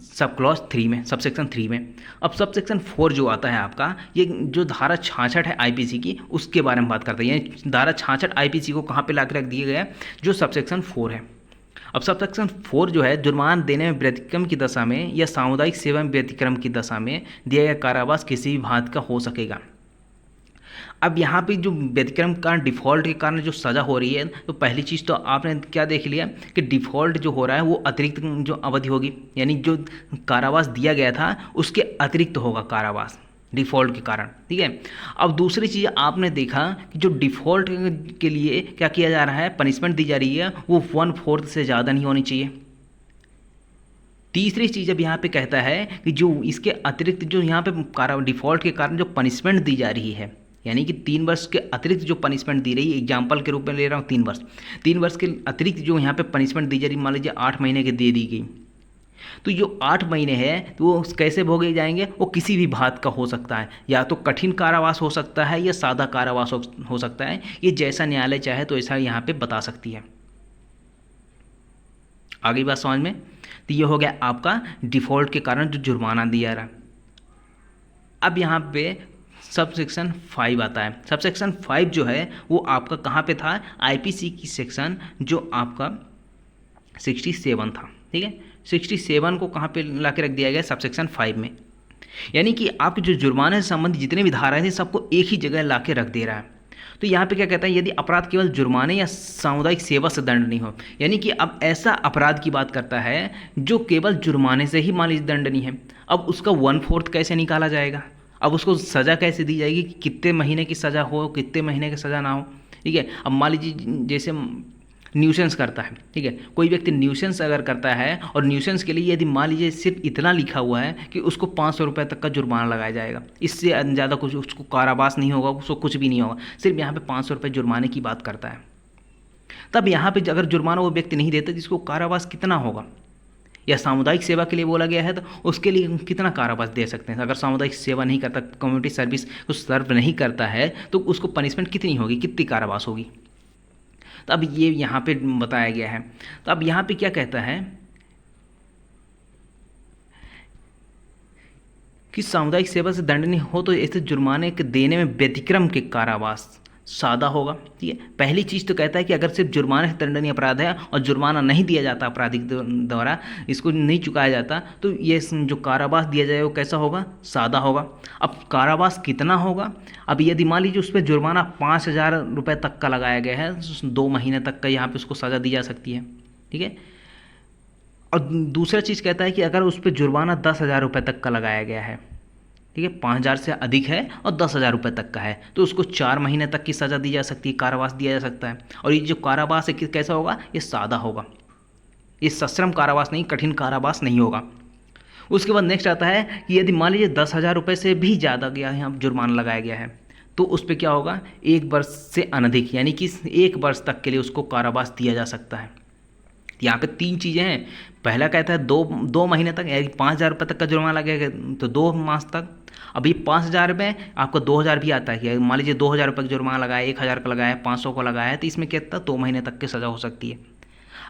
सब क्लॉज 3 में, सब सेक्शन 3 में। अब सब सेक्शन 4 जो आता है आपका, ये जो धारा 66 है आईपीसी की उसके बारे में बात करते हैं। यानी धारा 66 आईपीसी को कहाँ पे ला के रख दिया गया है, जो सब सेक्शन 4 है। अब सब सेक्शन 4 जो है जुर्माना देने में व्यतिक्रम की दशा में या सामुदायिक सेवा में व्यतिक्रम की दशा में दिया गया कारावास किसी भी भांति का हो सकेगा। अब यहाँ पे जो व्यतिक्रम का डिफ़ॉल्ट के कारण जो सज़ा हो रही है, तो पहली चीज़ तो आपने क्या देख लिया कि डिफ़ॉल्ट जो हो रहा है वो अतिरिक्त जो अवधि होगी, यानी जो कारावास दिया गया था उसके अतिरिक्त होगा कारावास डिफ़ॉल्ट के कारण, ठीक है। अब दूसरी चीज़ आपने देखा कि जो डिफ़ॉल्ट के लिए क्या किया जा रहा है, पनिशमेंट दी जा रही है वो 1/4 से ज़्यादा नहीं होनी चाहिए। तीसरी चीज़ अब यहाँ पे कहता है कि जो इसके अतिरिक्त जो यहाँ पे डिफ़ॉल्ट के कारण जो पनिशमेंट दी जा रही है, यानी कि 3 वर्ष के अतिरिक्त जो पनिशमेंट दी रही है, एग्जाम्पल के रूप में ले रहा हूँ 3 वर्ष के अतिरिक्त जो यहाँ पे पनिशमेंट दी जा रही, मान लीजिए 8 महीने के दे दी गई, तो जो 8 महीने है तो वो कैसे भोगे जाएंगे, वो किसी भी भात का हो सकता है, या तो कठिन कारावास हो सकता है या सादा कारावास हो सकता है। ये जैसा न्यायालय चाहे तो ऐसा यहाँ पे बता सकती है। आगे बात समझ में, तो ये हो गया आपका डिफ़ॉल्ट के कारण जो जुर्माना दिया रहा। अब यहाँ पे सब सेक्शन 5 आता है। सब सेक्शन 5 जो है वो आपका कहाँ पे था, आईपीसी की सेक्शन जो आपका 67 था, ठीक है। 67 को कहाँ पे ला के रख दिया गया, सब सेक्शन 5 में। यानी कि आपके जो जुर्माने से संबंधित जितने भी धाराएं थी सबको एक ही जगह ला के रख दे रहा है। तो यहाँ पे क्या कहता है, यदि अपराध केवल जुर्माने या सामुदायिक सेवा से दंड नहीं हो, यानी कि अब ऐसा अपराध की बात करता है जो केवल जुर्माने से ही मान लीजिए दंडनीय है। अब उसका 1/4 कैसे निकाला जाएगा, अब उसको सज़ा कैसे दी जाएगी, कि कितने महीने की सज़ा हो, कितने महीने की सज़ा ना हो, ठीक है। अब मान लीजिए जैसे न्यूसेंस करता है, ठीक है, कोई व्यक्ति न्यूसेंस अगर करता है और न्यूसेंस के लिए यदि मान लीजिए सिर्फ इतना लिखा हुआ है कि उसको 500 रुपये तक का जुर्माना लगाया जाएगा, इससे ज़्यादा कुछ उसको कारावास नहीं होगा, उसको कुछ भी नहीं होगा, सिर्फ यहाँ पे 500 रुपये जुर्माने की बात करता है। तब यहाँ पे अगर जुर्माना वो व्यक्ति नहीं देता जिसको कारावास कितना होगा, या सामुदायिक सेवा के लिए बोला गया है तो उसके लिए कितना कारावास दे सकते हैं। अगर सामुदायिक सेवा नहीं करता, कम्युनिटी सर्विस को सर्व नहीं करता है तो उसको पनिशमेंट कितनी होगी, कितनी कारावास होगी। तो अब ये यहाँ पे बताया गया है। तो अब यहाँ पे क्या कहता है कि सामुदायिक सेवा से दंडनीय हो तो ऐसे जुर्माने के देने में व्यतिक्रम के कारावास सादा होगा, ठीक है। पहली चीज़ तो कहता है कि अगर सिर्फ जुर्माने से दंडनीय अपराध है और जुर्माना नहीं दिया जाता अपराधी द्वारा, इसको नहीं चुकाया जाता, तो ये जो कारावास दिया जाए वो कैसा होगा, सादा होगा। अब कारावास कितना होगा, अब यदि मान लीजिए उस पर जुर्माना 5,000 रुपये तक का लगाया गया है, 2 महीने तक का यहाँ पे उसको सज़ा दी जा सकती है, ठीक है। और दूसरा चीज़ कहता है कि अगर उस पर जुर्माना 10,000 रुपये तक का लगाया गया है, ठीक है, 5,000 से अधिक है और 10,000 रुपये तक का है, तो उसको 4 महीने तक की सज़ा दी जा सकती है, कारावास दिया जा सकता है। और ये जो कारावास है कैसा होगा, ये सादा होगा, ये सश्रम कारावास नहीं, कठिन कारावास नहीं होगा। उसके बाद नेक्स्ट आता है कि यदि मान लीजिए 10,000 रुपये से भी ज़्यादा गया यहाँ जुर्माना लगाया गया है, तो उस पर क्या होगा, 1 वर्ष से अनधिक, यानी कि 1 वर्ष तक के लिए उसको कारावास दिया जा सकता है। यहाँ पे 3 चीज़ें हैं। पहला कहता है 2 महीने तक, यानी 5,000 रुपये तक का जुर्माना लगेगा तो 2 मास तक। अभी 5,000 में आपको 2,000 भी आता है, मान लीजिए 2,000 रुपये का जुर्माना लगाया, 1,000 का लगाया, 500 का लगाया है, तो इसमें कितना 2 महीने तक की सज़ा हो सकती है।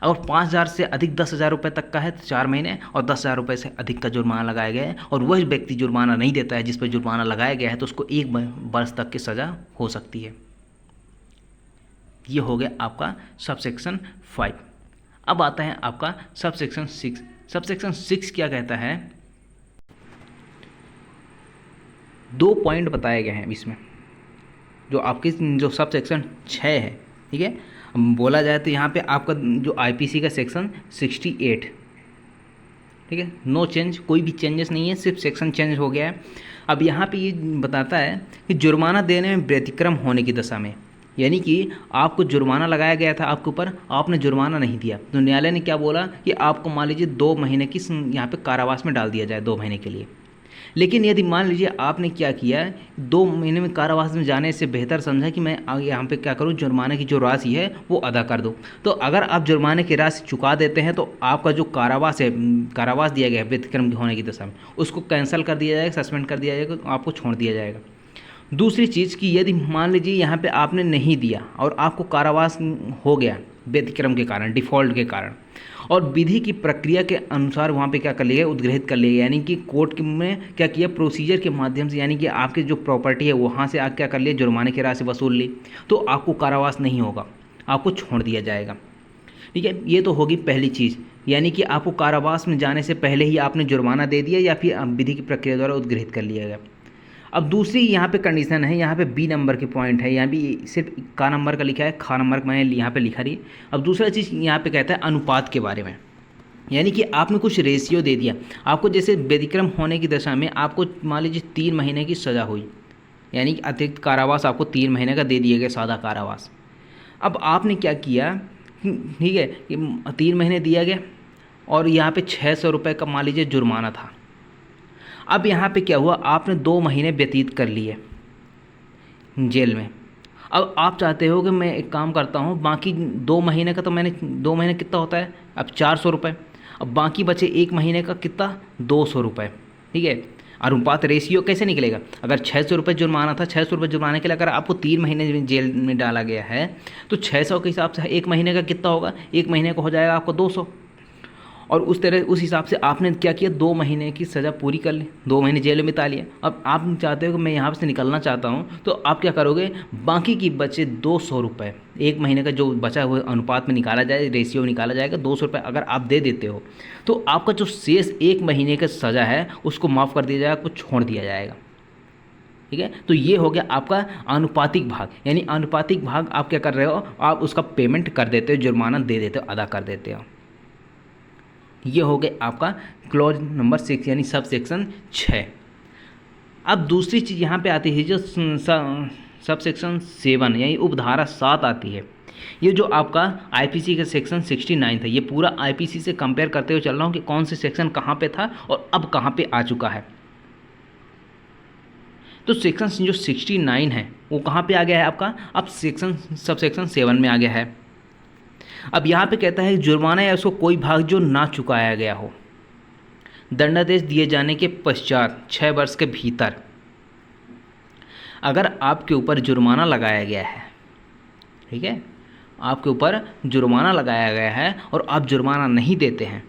अगर 5,000 से अधिक 10,000 रुपये तक का है तो 4 महीने, और 10,000 रुपये से अधिक का जुर्माना लगाया गया है और वह व्यक्ति जुर्माना नहीं देता है जिस पर जुर्माना लगाया गया है, तो उसको 1 वर्ष तक की सज़ा हो सकती है। ये हो गया आपका सब सेक्शन 5। अब आता है आपका सब सेक्शन 6। सब सेक्शन 6 क्या कहता है, 2 पॉइंट बताए गए हैं इसमें, जो आपकी जो सब सेक्शन 6 है, ठीक है। अब बोला जाए तो यहाँ पे आपका जो आईपीसी का सेक्शन 68, ठीक है, नो चेंज, कोई भी चेंजेस नहीं है, सिर्फ सेक्शन चेंज हो गया है। अब यहाँ पे ये बताता है कि जुर्माना देने में व्यतिक्रम होने की दशा में, यानी कि आपको जुर्माना लगाया गया था आपके ऊपर, आपने जुर्माना नहीं दिया, तो न्यायालय ने क्या बोला कि आपको मान लीजिए 2 महीने की यहाँ पे कारावास में डाल दिया जाए, 2 महीने के लिए। लेकिन यदि मान लीजिए आपने क्या किया, 2 महीने में कारावास में जाने से बेहतर समझा कि मैं यहाँ पे क्या करूँ, जुर्माने की जो राशि है वो अदा कर दूँ। तो अगर आप जुर्माने की राशि चुका देते हैं तो आपका जो कारावास है, कारावास दिया गया है व्यतिक्रम होने की दशा में, उसको कैंसिल कर दिया जाएगा, सस्पेंड कर दिया जाएगा, आपको छोड़ दिया जाएगा। दूसरी चीज़ कि यदि मान लीजिए यहाँ पे आपने नहीं दिया और आपको कारावास हो गया व्यतिक्रम के कारण, डिफ़ॉल्ट के कारण, और विधि की प्रक्रिया के अनुसार वहाँ पे क्या कर लिया, उद्ग्रहित कर लिया, यानी कि कोर्ट में क्या किया, प्रोसीजर के माध्यम से, यानी कि आपकी जो प्रॉपर्टी है वहाँ से आप क्या कर लिया, जुर्माने की राशि वसूल ली, तो आपको कारावास नहीं होगा, आपको छोड़ दिया जाएगा, ठीक है। ये तो होगी पहली चीज़, यानी कि आपको कारावास में जाने से पहले ही आपने जुर्माना दे दिया या फिर विधि की प्रक्रिया द्वारा उद्ग्रहित कर लिया गया। अब दूसरी यहाँ पे कंडीशन है, यहाँ पे बी नंबर के पॉइंट है, यहाँ भी सिर्फ का नंबर का लिखा है, खा नंबर का मैंने यहाँ पे लिखा रही है। अब दूसरा चीज़ यहाँ पे कहता है अनुपात के बारे में, यानी कि आपने कुछ रेशियो दे दिया आपको, जैसे व्यतिक्रम होने की दशा में आपको मान लीजिए 3 महीने की सज़ा हुई, यानी कि अतिरिक्त कारावास आपको 3 महीने का दे दिया गया, सादा कारावास। अब आपने क्या किया, ठीक है, कि 3 महीने दिया गया और यहाँ पे 600 रुपये का मान लीजिए जुर्माना था। अब यहाँ पे क्या हुआ, आपने 2 महीने व्यतीत कर लिए जेल में। अब आप चाहते हो कि मैं एक काम करता हूँ, बाकी 2 महीने का तो मैंने 2 महीने कितना होता है अब 400 रुपये, अब बाकी बचे 1 महीने का कितना 200 रुपये, ठीक है। अनुपात रेशियो कैसे निकलेगा, अगर 600 रुपये जुर्माना था, 600 रुपये जुर्माने के लिए अगर आपको 3 महीने जेल में डाला गया है तो 600 के हिसाब से 1 महीने का कितना होगा, 1 महीने का हो जाएगा आपको 200, और उस तरह उस हिसाब से आपने क्या किया, 2 महीने की सज़ा पूरी कर ली, 2 महीने जेल में बिता लिया। अब आप चाहते हो कि मैं यहाँ से निकलना चाहता हूँ, तो आप क्या करोगे, बाकी की बचे 200 रुपये, 1 महीने का जो बचा हुआ अनुपात में निकाला जाए, रेशियो निकाला जाएगा, 200 रुपये अगर आप दे देते हो तो आपका जो शेष 1 महीने का सज़ा है उसको माफ़ कर दिया जाएगा, कुछ छोड़ दिया जाएगा, ठीक है। तो ये हो गया आपका अनुपातिक भाग, यानी अनुपातिक भाग आप क्या कर रहे हो, आप उसका पेमेंट कर देते हो, जुर्माना दे देते हो, अदा कर देते हो। ये हो गया आपका क्लॉज नंबर 6 यानी सब सेक्शन 6। अब दूसरी चीज़ यहाँ पे आती है जो सब सेक्शन 7 यानी उपधारा 7 आती है। ये जो आपका आईपीसी का सेक्शन 69 था, ये पूरा आईपीसी से कंपेयर करते हुए चल रहा हूँ कि कौन से सेक्शन कहाँ पे था और अब कहाँ पे आ चुका है। तो सेक्शन जो 69 है वो कहाँ पे आ गया है आपका, अब सब सेक्शन 7 में आ गया है। अब यहाँ पे कहता है जुर्माना या उसको कोई भाग जो ना चुकाया गया हो, दंडादेश दिए जाने के पश्चात 6 वर्ष के भीतर अगर आपके ऊपर जुर्माना लगाया गया है, ठीक है, आपके ऊपर जुर्माना लगाया गया है और आप जुर्माना नहीं देते हैं,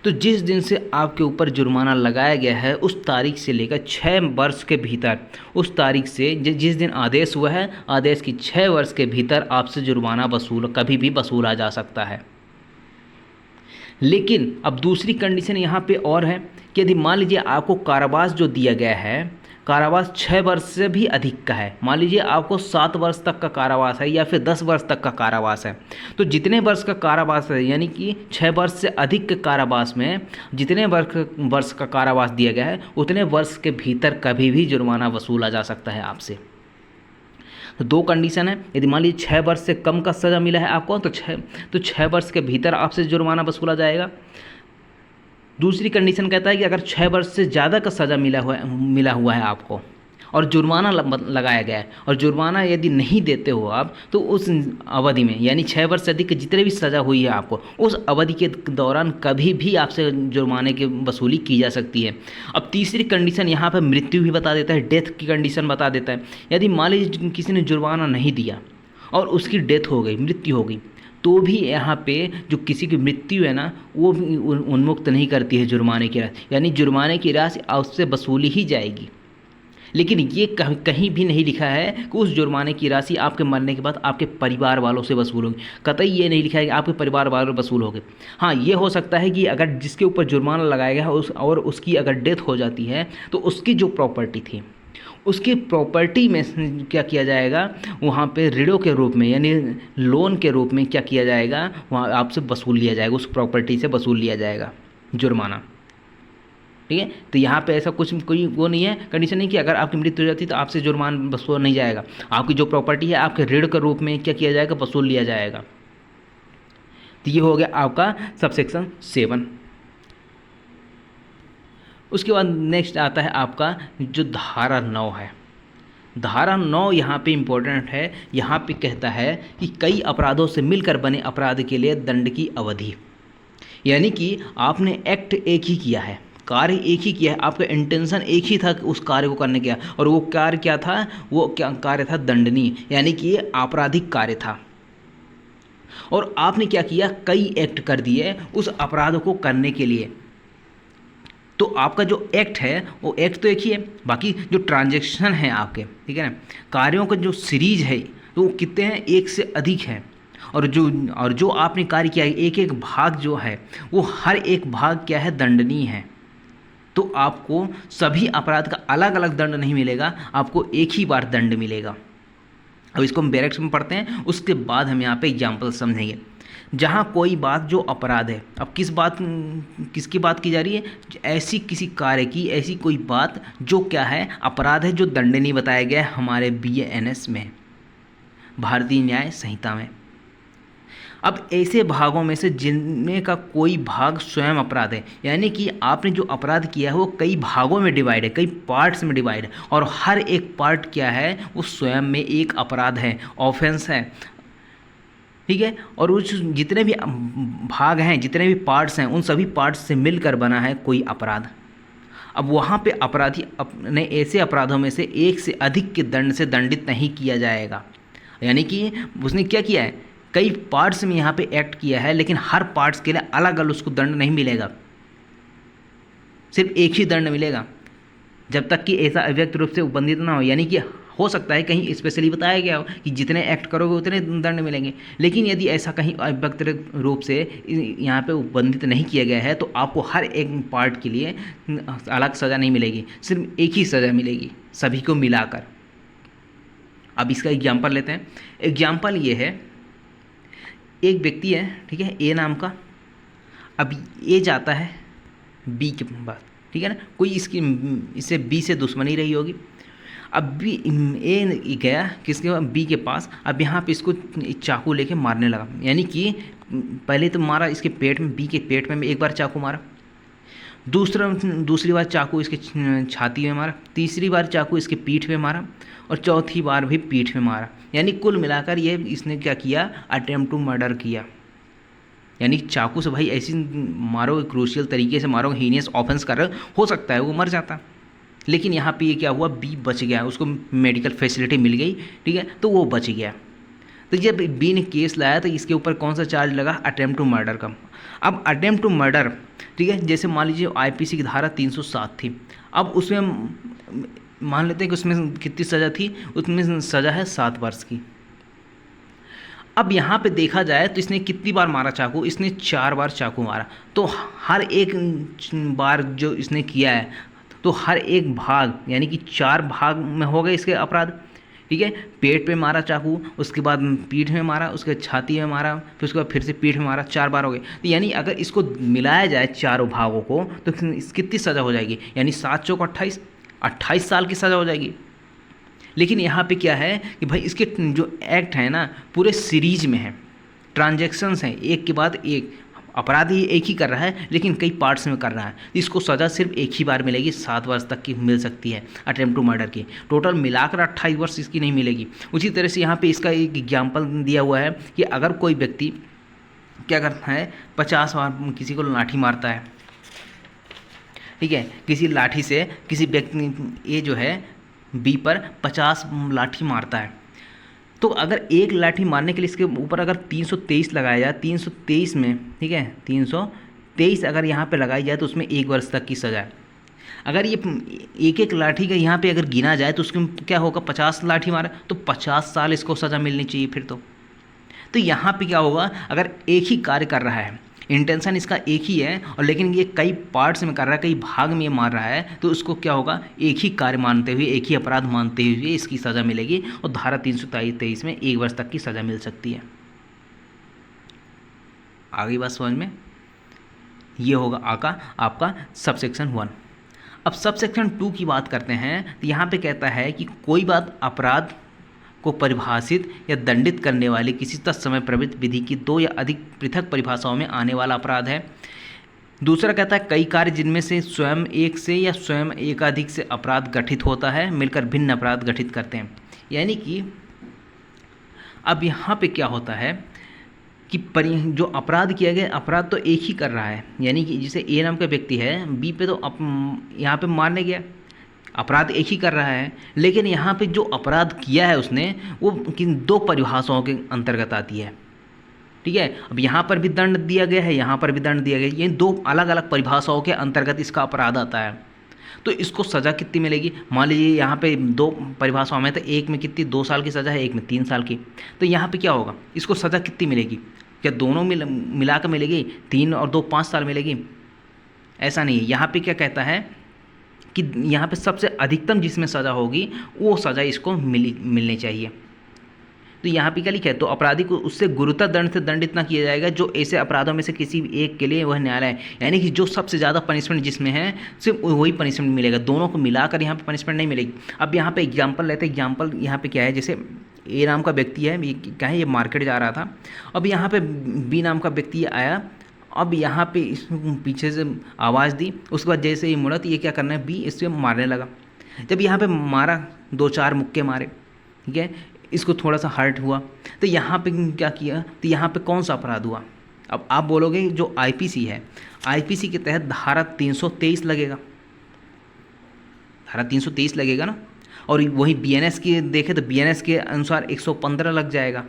तो जिस दिन से आपके ऊपर जुर्माना लगाया गया है उस तारीख से लेकर 6 वर्ष के भीतर, उस तारीख से जिस दिन आदेश हुआ है, आदेश की 6 वर्ष के भीतर आपसे जुर्माना कभी भी वसूला जा सकता है। लेकिन अब दूसरी कंडीशन यहाँ पे और है कि यदि मान लीजिए आपको कारावास जो दिया गया है, कारावास 6 वर्ष से भी अधिक का है, मान लीजिए आपको 7 वर्ष तक का कारावास है या फिर 10 वर्ष तक का कारावास है, तो जितने वर्ष का कारावास है यानी कि 6 वर्ष से अधिक के कारावास में जितने वर्ष का कारावास दिया गया है उतने वर्ष के भीतर कभी भी जुर्माना वसूला जा सकता है आपसे। तो 2 कंडीशन है, यदि मान लीजिए 6 वर्ष से कम का सज़ा मिला है आपको तो 6 वर्ष के भीतर आपसे जुर्माना वसूला जाएगा। दूसरी कंडीशन कहता है कि अगर 6 वर्ष से ज़्यादा का सज़ा मिला हुआ है आपको और जुर्माना लगाया गया है, और जुर्माना यदि नहीं देते हो आप तो उस अवधि में यानी 6 वर्ष से अधिक के जितने भी सज़ा हुई है आपको उस अवधि के दौरान कभी भी आपसे जुर्माने की वसूली की जा सकती है। अब तीसरी कंडीशन यहाँ पर मृत्यु भी बता देता है, डेथ की कंडीशन बता देता है। यदि मान लीजिए किसी ने जुर्माना नहीं दिया और उसकी डेथ हो गई, मृत्यु हो गई, तो भी यहाँ पे जो किसी की मृत्यु है ना वो भी उन्मुक्त नहीं करती है जुर्माने की राशि, यानी जुर्माने की राशि उससे वसूली ही जाएगी। लेकिन ये कहीं भी नहीं लिखा है कि उस जुर्माने की राशि आपके मरने के बाद आपके परिवार वालों से वसूल होगी, कतई ये नहीं लिखा है कि आपके परिवार वालों वसूल होगे। हाँ, ये हो सकता है कि अगर जिसके ऊपर जुर्माना लगाया गया है और उसकी अगर डेथ हो जाती है तो उसकी जो प्रॉपर्टी थी उसकी प्रॉपर्टी में क्या किया जाएगा, वहाँ पे ऋणों के रूप में यानी लोन के रूप में क्या किया जाएगा, वहाँ आपसे वसूल लिया जाएगा, उस प्रॉपर्टी से वसूल लिया जाएगा जुर्माना। ठीक है, तो यहाँ पे ऐसा कुछ कोई वो नहीं है, कंडीशन नहीं कि अगर आपकी मृत्यु हो जाती तो आपसे जुर्माना वसूल नहीं जाएगा, आपकी जो प्रॉपर्टी है आपके ऋण के रूप में क्या किया जाएगा, वसूल लिया जाएगा। तो ये हो गया आपका सबसेक्शन 7। उसके बाद नेक्स्ट आता है आपका जो धारा 9 है। धारा 9 यहाँ पे इम्पोर्टेंट है। यहाँ पे कहता है कि कई अपराधों से मिलकर बने अपराध के लिए दंड की अवधि, यानी कि आपने एक्ट एक ही किया है, कार्य एक ही किया है, आपका इंटेंशन एक ही था उस कार्य को करने का, और वो कार्य क्या था, वो क्या कार्य था, दंडनीय, यानी कि ये आपराधिक कार्य था। और आपने क्या किया, कई एक्ट कर दिए उस अपराध को करने के लिए। तो आपका जो एक्ट है वो एक्ट तो एक ही है, बाकी जो ट्रांजैक्शन है आपके, ठीक है ना, कार्यों का जो सीरीज है तो वो कितने हैं, एक से अधिक है। और जो आपने कार्य किया है, एक एक भाग जो है वो हर एक भाग क्या है, दंडनीय है। तो आपको सभी अपराध का अलग अलग दंड नहीं मिलेगा, आपको एक ही बार दंड मिलेगा। अब इसको हम बैरेक्स में पढ़ते हैं, उसके बाद हम यहाँ पे एग्जाम्पल समझेंगे। जहाँ कोई बात जो अपराध है, अब किसकी बात की जा रही है, ऐसी किसी कार्य की, ऐसी कोई बात जो क्या है, अपराध है, जो दंडनीय बताया गया है हमारे BANS में, भारतीय न्याय संहिता में। अब ऐसे भागों में से जिनमें का कोई भाग स्वयं अपराध है, यानी कि आपने जो अपराध किया है वो कई भागों में डिवाइड है, कई पार्ट्स में डिवाइड है, और हर एक पार्ट क्या है, वो स्वयं में एक अपराध है, ऑफेंस है। ठीक है, और उस जितने भी भाग हैं, जितने भी पार्ट्स हैं, उन सभी पार्ट्स से मिलकर बना है कोई अपराध। अब वहाँ पे अपराधी अपने ऐसे अपराधों में से एक से अधिक के दंड से दंडित नहीं किया जाएगा, यानी कि उसने क्या किया है, कई पार्ट्स में यहाँ पे एक्ट किया है, लेकिन हर पार्ट्स के लिए अलग अलग उसको दंड नहीं मिलेगा, सिर्फ एक ही दंड मिलेगा, जब तक कि ऐसा अव्यक्त रूप से उपबंधित ना हो। यानी कि हो सकता है कहीं स्पेशली बताया गया हो कि जितने एक्ट करोगे उतने दंड मिलेंगे, लेकिन यदि ऐसा कहीं अव्यक्त रूप से यहाँ पे उपबंधित नहीं किया गया है तो आपको हर एक पार्ट के लिए अलग सज़ा नहीं मिलेगी, सिर्फ एक ही सज़ा मिलेगी सभी को मिलाकर। अब इसका एग्जाम्पल लेते हैं। एग्जाम्पल ये है, एक व्यक्ति है, ठीक है, ए नाम का। अब ए जाता है बी के पास, ठीक है ना, कोई इससे बी से दुश्मनी रही होगी। अब बी ए गया किसके पास, बी के पास। अब यहाँ पे इसको चाकू लेके मारने लगा, यानी कि पहले तो मारा इसके पेट में, बी के पेट में एक बार चाकू मारा, दूसरी बार चाकू इसके छाती में मारा, तीसरी बार चाकू इसके पीठ में मारा, और चौथी बार भी पीठ में मारा। यानी कुल मिलाकर ये इसने क्या किया, अटेम्प्ट टू मर्डर किया। यानी चाकू से भाई ऐसी मारो, क्रूशियल तरीके से मारो, हीनियस ऑफेंस कर रहे हो सकता है वो मर जाता, लेकिन यहाँ पे ये क्या हुआ, बी बच गया, उसको मेडिकल फैसिलिटी मिल गई, ठीक है, तो वो बच गया। तो जब बी ने केस लाया तो इसके ऊपर कौन सा चार्ज लगा, अटेम्प्ट टू मर्डर का। अब अटेम्प्ट टू मर्डर, ठीक है, जैसे मान लीजिए IPC की धारा 307 थी, अब उसमें मान लेते हैं कि उसमें कितनी सज़ा थी, उसमें सज़ा है 7 वर्ष की। अब यहाँ पे देखा जाए तो इसने कितनी बार मारा चाकू, इसने 4 बार चाकू मारा। तो हर एक बार जो इसने किया है, तो हर एक भाग यानी कि 4 भाग में हो गए इसके अपराध, ठीक है। पेट पे मारा चाकू, उसके बाद पीठ में मारा, उसके छाती में मारा, फिर उसके बाद फिर से पीठ में मारा, 4 बार हो गए। तो यानी अगर इसको मिलाया जाए चारों भागों को तो कितनी सज़ा हो जाएगी, यानी 7 चौक 28 साल की सज़ा हो जाएगी। लेकिन यहाँ पे क्या है कि भाई इसके जो एक्ट है ना पूरे सीरीज में है, ट्रांजैक्शंस हैं, एक के बाद एक, अपराधी एक ही कर रहा है लेकिन कई पार्ट्स में कर रहा है। इसको सज़ा सिर्फ एक ही बार मिलेगी, 7 वर्ष तक की मिल सकती है अटेम्प्ट टू मर्डर की, टोटल मिलाकर 28 वर्ष इसकी नहीं मिलेगी। उसी तरह से यहाँ पे इसका एक एग्जाम्पल दिया हुआ है कि अगर कोई व्यक्ति क्या करता है, 50 बार किसी को लाठी मारता है, ठीक है, किसी लाठी से किसी व्यक्ति ये जो है बी पर 50 लाठी मारता है, तो अगर एक लाठी मारने के लिए इसके ऊपर अगर 323 लगाया जाए, 323 में, ठीक है, 323 अगर यहाँ पे लगाई जाए तो उसमें 1 वर्ष तक की सज़ा है। अगर ये एक एक लाठी का यहाँ पे अगर गिना जाए तो उसमें क्या होगा, 50 लाठी मारा तो 50 साल इसको सज़ा मिलनी चाहिए फिर तो यहाँ पे क्या होगा, अगर एक ही कार्य कर रहा है इंटेंशन इसका एक ही है, और लेकिन ये कई पार्ट्स में कर रहा है, कई भाग में ये मार रहा है, तो उसको क्या होगा, एक ही कार्य मानते हुए, एक ही अपराध मानते हुए इसकी सज़ा मिलेगी, और धारा 323 में 1 वर्ष तक की सज़ा मिल सकती है। आगे बात समझ में, ये होगा आपका सबसेक्शन 1। अब सबसेक्शन 2 की बात करते हैं, तो यहाँ पे कहता है कि कोई बात अपराध को परिभाषित या दंडित करने वाली किसी तत्समय प्रवृत्ति विधि की 2 या अधिक पृथक परिभाषाओं में आने वाला अपराध है। दूसरा कहता है कई कार्य जिनमें से स्वयं एक से या स्वयं एकाधिक से अपराध गठित होता है मिलकर भिन्न अपराध गठित करते हैं। यानी कि अब यहाँ पे क्या होता है कि जो अपराध किया गया, अपराध तो एक ही कर रहा है, यानी कि जैसे ए नाम का व्यक्ति है, बी पे तो यहाँ पे मारने गया, अपराध एक ही कर रहा है, लेकिन यहाँ पे जो अपराध किया है उसने वो किन 2 परिभाषाओं के अंतर्गत आती है। ठीक है, अब यहाँ पर भी दंड दिया गया है, यहाँ पर भी दंड दिया गया है, ये 2 अलग अलग परिभाषाओं के अंतर्गत इसका अपराध आता है। तो इसको सज़ा कितनी मिलेगी, मान लीजिए यहाँ पे 2 परिभाषाओं में, तो एक में कितनी 2 साल की सज़ा है, एक में 3 साल की, तो यहाँ पे क्या होगा, इसको सज़ा कितनी मिलेगी, क्या दोनों मिलाकर मिलेगी, 3 और 2 5 साल मिलेगी? ऐसा नहीं है। यहाँ पे क्या कहता है कि यहाँ पे सबसे अधिकतम जिसमें सज़ा होगी वो सज़ा इसको मिलनी चाहिए। तो यहाँ पे क्या लिखा है, तो अपराधी को उससे गुरुतर दंड से दंडित ना किया जाएगा जो ऐसे अपराधों में से किसी एक के लिए वह न्यायालय है, यानी कि जो सबसे ज़्यादा पनिशमेंट जिसमें है सिर्फ वही पनिशमेंट मिलेगा, दोनों को मिलाकर यहाँ पे पनिशमेंट नहीं मिलेगी। अब यहाँ पे एग्जाम्पल लेते हैं, एग्जाम्पल यहाँ पे क्या है, जैसे ए नाम का व्यक्ति है, ये क्या है, ये मार्केट जा रहा था, अब यहाँ पे बी नाम का व्यक्ति आया, अब यहाँ पे पीछे से आवाज़ दी, उसके बाद जैसे ही मुड़ा तो ये क्या करना है, बी इससे मारने लगा। जब यहाँ पे मारा, 2-4 मुक्के मारे, ठीक है, इसको थोड़ा सा हर्ट हुआ, तो यहाँ पे क्या किया, तो यहाँ पे कौन सा अपराध हुआ? अब आप बोलोगे जो आईपीसी है, आईपीसी के तहत धारा 323 लगेगा, धारा 323 लगेगा ना, और वही बीएनएस की देखें तो बीएनएस के अनुसार 115 लग जाएगा।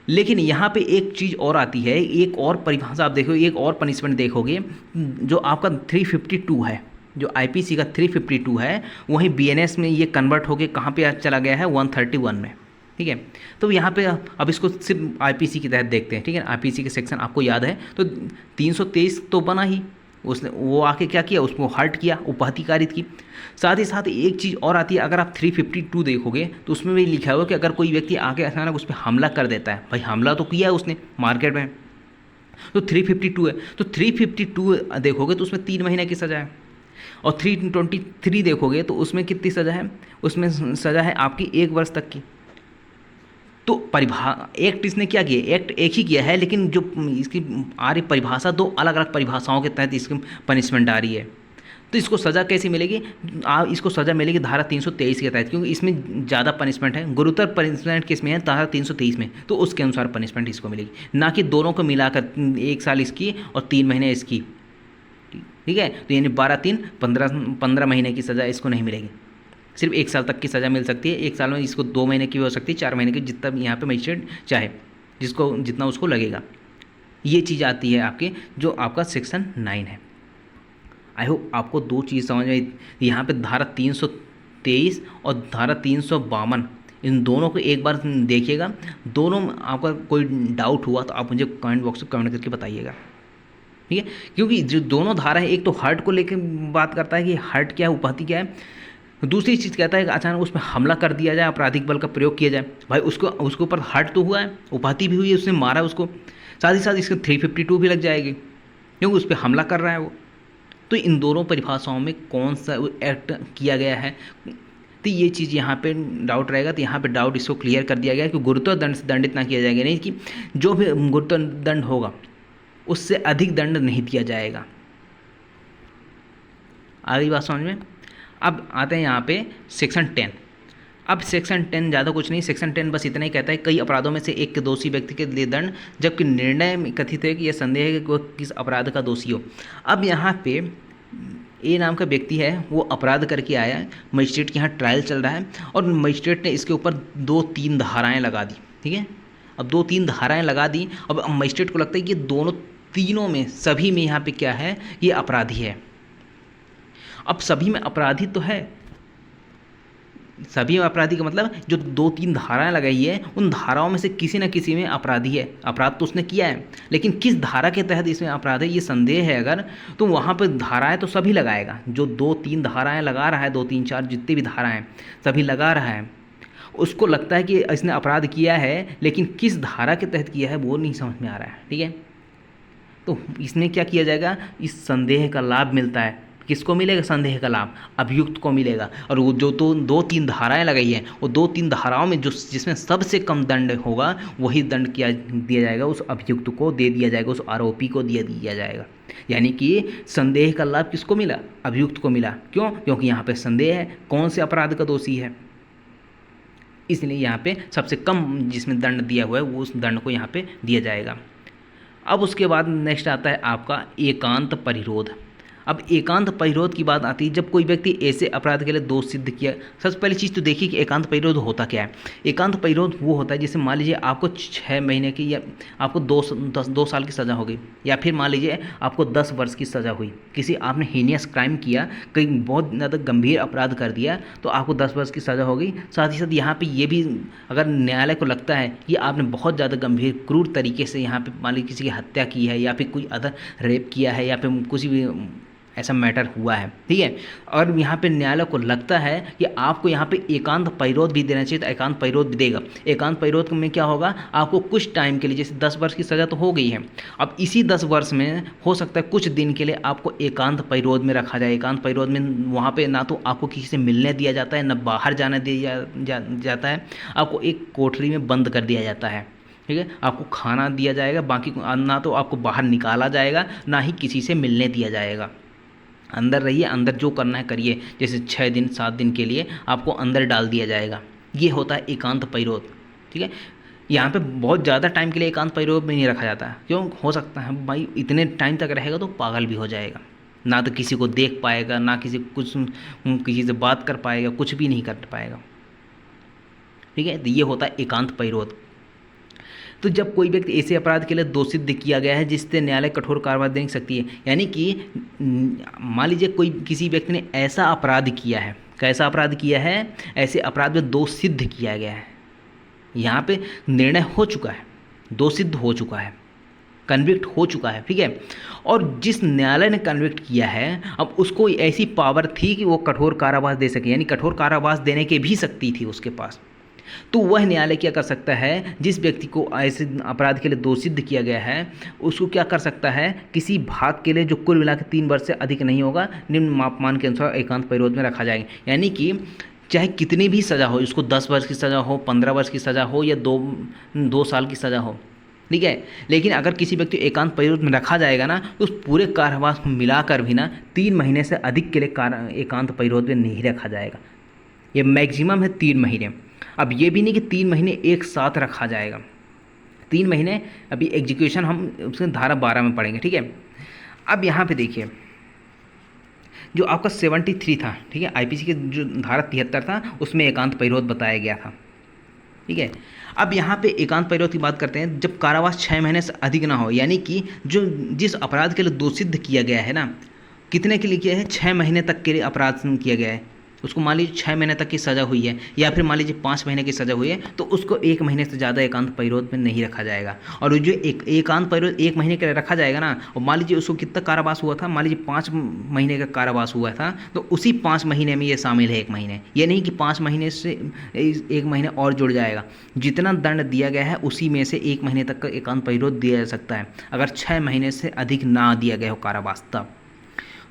लेकिन यहाँ पे एक चीज़ और आती है, एक और परिभाषा आप देखो, एक और पनिशमेंट देखोगे, जो आपका 352 है, जो आईपीसी का 352 है, वहीं बीएनएस में ये कन्वर्ट होके कहाँ पे चला गया है, 131 में। ठीक है, तो यहाँ पे अब इसको सिर्फ आईपीसी के तहत देखते हैं। ठीक है, आईपीसी के सेक्शन आपको याद है, तो 323 तो बना ही, उसने वो आके क्या किया, उसको हर्ट किया, उपहति कारित की। साथ ही साथ एक चीज़ और आती है, अगर आप 352 देखोगे तो उसमें भी लिखा हुआ कि अगर कोई व्यक्ति आके अचानक उस पर हमला कर देता है, भाई हमला तो किया है उसने मार्केट में, तो 352 है, तो 352 देखोगे तो उसमें 3 महीने की सज़ा है, और 323 देखोगे तो उसमें कितनी सज़ा है, उसमें सज़ा है आपकी 1 वर्ष तक की। तो एक्ट इसने क्या किया, एक्ट एक ही किया है, लेकिन जो इसकी आ रही परिभाषा 2 अलग अलग परिभाषाओं के तहत इसकी पनिशमेंट आ रही है। तो इसको सज़ा कैसी मिलेगी, इसको सज़ा मिलेगी धारा 323 के तहत, क्योंकि इसमें ज़्यादा पनिशमेंट है, गुरुतर पनिशमेंट किस में है, धारा 323 में, तो उसके अनुसार पनिशमेंट इसको मिलेगी, ना कि दोनों को मिलाकर 1 साल इसकी और 3 महीने इसकी। ठीक है, तो यानी 12-3 15 महीने की सज़ा इसको नहीं मिलेगी, सिर्फ 1 साल तक की सज़ा मिल सकती है। 1 साल में इसको 2 महीने की भी हो सकती है, 4 महीने की, जितना भी यहाँ पे मजिस्ट्रेट चाहे, जिसको जितना उसको लगेगा। ये चीज़ आती है आपके जो आपका सेक्शन 9 है। आई होप आपको 2 चीज़ समझ में, यहाँ पे धारा 323 और धारा 352, इन दोनों को एक बार देखिएगा। दोनों में आपका कोई डाउट हुआ तो आप मुझे कमेंट बॉक्स में कमेंट करके बताइएगा, ठीक है, क्योंकि जो दोनों धारा है, एक तो हर्ट को लेकर बात करता है कि हर्ट क्या है, उपहति क्या है, दूसरी चीज़ कहता है कि अचानक उसमें हमला कर दिया जाए, आपराधिक बल का प्रयोग किया जाए। भाई उसके ऊपर हर्ट तो हुआ है, उपहति भी हुई है, उसने मारा उसको, साथ ही साथ इसके 352 भी लग जाएगी, क्योंकि उस पर हमला कर रहा है वो। तो इन दोनों परिभाषाओं में कौन सा एक्ट किया गया है, तो ये चीज़ यहाँ पे डाउट रहेगा, तो यहाँ पे डाउट इसको क्लियर कर दिया गया कि गुरुतर दंड से दंडित ना किया जाएगा, नहीं कि जो भी गुरुतर दंड होगा उससे अधिक दंड नहीं दिया जाएगा। आगे बात समझ में। अब आते हैं यहाँ पे सेक्शन 10। अब सेक्शन 10 ज़्यादा कुछ नहीं, सेक्शन 10 बस इतना ही कहता है कई अपराधों में से एक के दोषी व्यक्ति के लिए दंड, जबकि निर्णय में कथित है कि यह संदेह है कि वह किस अपराध का दोषी हो। अब यहाँ पे ए नाम का व्यक्ति है, वो अपराध करके आया है, मजिस्ट्रेट के यहाँ ट्रायल चल रहा है, और मजिस्ट्रेट ने इसके ऊपर 2-3 धाराएँ लगा दी। ठीक है, अब 2-3 धाराएँ लगा दी। अब मजिस्ट्रेट को लगता है कि तीनों में, सभी में यहाँ पे क्या है, ये अपराधी है। अब सभी में अपराधी तो है, सभी अपराधी का मतलब जो 2-3 धाराएं लगाई है उन धाराओं में से किसी न किसी में अपराधी है, अपराध तो उसने किया है, लेकिन किस धारा के तहत इसमें अपराध है ये संदेह है अगर, तो वहाँ पर धाराएं तो सभी लगाएगा। जो 2-3 धाराएं लगा रहा है, 2-3-4 जितनी भी धाराएं सभी लगा रहा है, उसको लगता है कि इसने अपराध किया है, लेकिन किस धारा के तहत किया है वो नहीं समझ में आ रहा है। ठीक है, तो इसमें क्या किया जाएगा, इस संदेह का लाभ मिलता है। किसको मिलेगा संदेह का लाभ, अभियुक्त को मिलेगा। और वो जो तो 2-3 धाराएं लगाई हैं, वो 2-3 धाराओं में जो जिसमें सबसे कम दंड होगा वही दंड किया दिया जाएगा, उस अभियुक्त को दे दिया जाएगा, उस आरोपी को दे दिया जाएगा। यानी कि संदेह का लाभ किसको मिला, अभियुक्त को मिला। क्यों, क्योंकि यहाँ पे संदेह है कौन से अपराध का दोषी है, इसलिए यहाँ पे सबसे कम जिसमें दंड दिया हुआ है वो उस दंड को यहाँ पे दिया जाएगा। अब उसके बाद नेक्स्ट आता है आपका एकांत परिरोध। अब एकांत परिरोध की बात आती है जब कोई व्यक्ति ऐसे अपराध के लिए दोष सिद्ध किया। सबसे पहली चीज़ तो देखिए कि एकांत परिरोध होता क्या है। एकांत परिरोध वो होता है जैसे मान लीजिए आपको 6 महीने की या आपको 2 साल की सज़ा हो गई, या फिर मान लीजिए आपको 10 वर्ष की सज़ा हुई। किसी आपने हीनियस क्राइम किया, कहीं बहुत ज़्यादा गंभीर अपराध कर दिया, तो आपको 10 वर्ष की सज़ा हो गई। साथ ही साथ यहाँ पर ये भी अगर न्यायालय को लगता है कि आपने बहुत ज़्यादा गंभीर क्रूर तरीके से यहाँ पर मान लीजिए किसी की हत्या की है, या फिर कोई अदर रेप किया है, या फिर कुछ भी ऐसा मैटर हुआ है, ठीक है, और यहाँ पे न्यायालय को लगता है कि आपको यहाँ पे एकांत परिरोध भी देना चाहिए, तो एकांत परिरोध भी देगा। एकांत परिरोध में क्या होगा, आपको कुछ टाइम के लिए, जैसे 10 वर्ष की सज़ा तो हो गई है, अब इसी 10 वर्ष में हो सकता है कुछ दिन के लिए आपको एकांत परिरोध में रखा जाए। एकांत परिरोध में वहाँ पर ना तो आपको किसी से मिलने दिया जाता है, ना बाहर जाने दिया जाता है, आपको एक कोठरी में बंद कर दिया जाता है। ठीक है, आपको खाना दिया जाएगा, बाकी ना तो आपको बाहर निकाला जाएगा, ना ही किसी से मिलने दिया जाएगा। अंदर रहिए, अंदर जो करना है करिए। जैसे 6 दिन 7 दिन के लिए आपको अंदर डाल दिया जाएगा। ये होता है एकांत परिरोध। ठीक है, यहाँ पे बहुत ज़्यादा टाइम के लिए एकांत परिरोध में नहीं रखा जाता है। क्यों, हो सकता है भाई इतने टाइम तक रहेगा तो पागल भी हो जाएगा, ना तो किसी को देख पाएगा, ना किसी से बात कर पाएगा, कुछ भी नहीं कर पाएगा। ठीक है, तो ये होता है एकांत परिरोध। तो जब कोई व्यक्ति ऐसे अपराध के लिए दोषित किया गया है जिससे न्यायालय कठोर कार्रवाई दे सकती है, यानी कि मान लीजिए कोई किसी व्यक्ति ने ऐसा अपराध किया है, कैसा अपराध किया है, ऐसे अपराध में दोष सिद्ध किया गया है, यहाँ पे निर्णय हो चुका है, दोष सिद्ध हो चुका है, कन्विक्ट हो चुका है। ठीक है, और जिस न्यायालय ने कन्विक्ट किया है अब उसको ऐसी पावर थी कि वो कठोर कारावास दे सके, यानी कठोर कारावास देने की भी शक्ति थी उसके पास। तो वह न्यायालय क्या कर सकता है, जिस व्यक्ति को ऐसे अपराध के लिए दोषित किया गया है उसको क्या कर सकता है, किसी भाग के लिए जो कुल मिलाकर 3 वर्ष से अधिक नहीं होगा, निम्न मापमान के अनुसार एकांत परिरोध में रखा जाएगा। यानी कि चाहे कितनी भी सज़ा हो, उसको 10 वर्ष की सज़ा हो, 15 वर्ष की सज़ा हो, या 2 साल की सज़ा हो, ठीक है, लेकिन अगर किसी व्यक्ति एकांत परिरोध में रखा जाएगा ना, तो उस पूरे कारावास में मिलाकर भी ना 3 महीने से अधिक के लिए एकांत परिरोध में नहीं रखा जाएगा। ये मैक्सिमम है 3 महीने। अब ये भी नहीं कि 3 महीने एक साथ रखा जाएगा। 3 महीने अभी एग्जीक्यूशन हम उसके धारा 12 में पढ़ेंगे। ठीक है, अब यहाँ पे देखिए जो आपका 73 था, ठीक है, आईपीसी के जो धारा 73 था उसमें एकांत परिरोध बताया गया था। ठीक है, अब यहाँ पे एकांत परिरोध की बात करते हैं जब कारावास 6 महीने से अधिक ना हो, यानी कि जो जिस अपराध के लिए दोषित किया गया है ना, कितने के लिए किया है, 6 महीने तक के लिए अपराध किया गया है, उसको मान लीजिए 6 महीने तक की सज़ा हुई है, या फिर मान लीजिए 5 महीने की सज़ा हुई है, तो उसको 1 महीने से ज़्यादा एकांत परिरोध में नहीं रखा जाएगा। और जो एकांत परिरोध 1 महीने के लिए रखा जाएगा ना, और मान लीजिए उसको कितना कारावास हुआ था, मान लीजिए 5 महीने का कारावास हुआ था, तो उसी 5 महीने में ये शामिल है 1 महीने। ये नहीं कि 5 महीने से 1 महीने और जुड़ जाएगा, जितना दंड दिया गया है उसी में से 1 महीने तक का एकांत परिरोध दिया जा सकता है, अगर 6 महीने से अधिक ना दिया गया हो कारावास तब।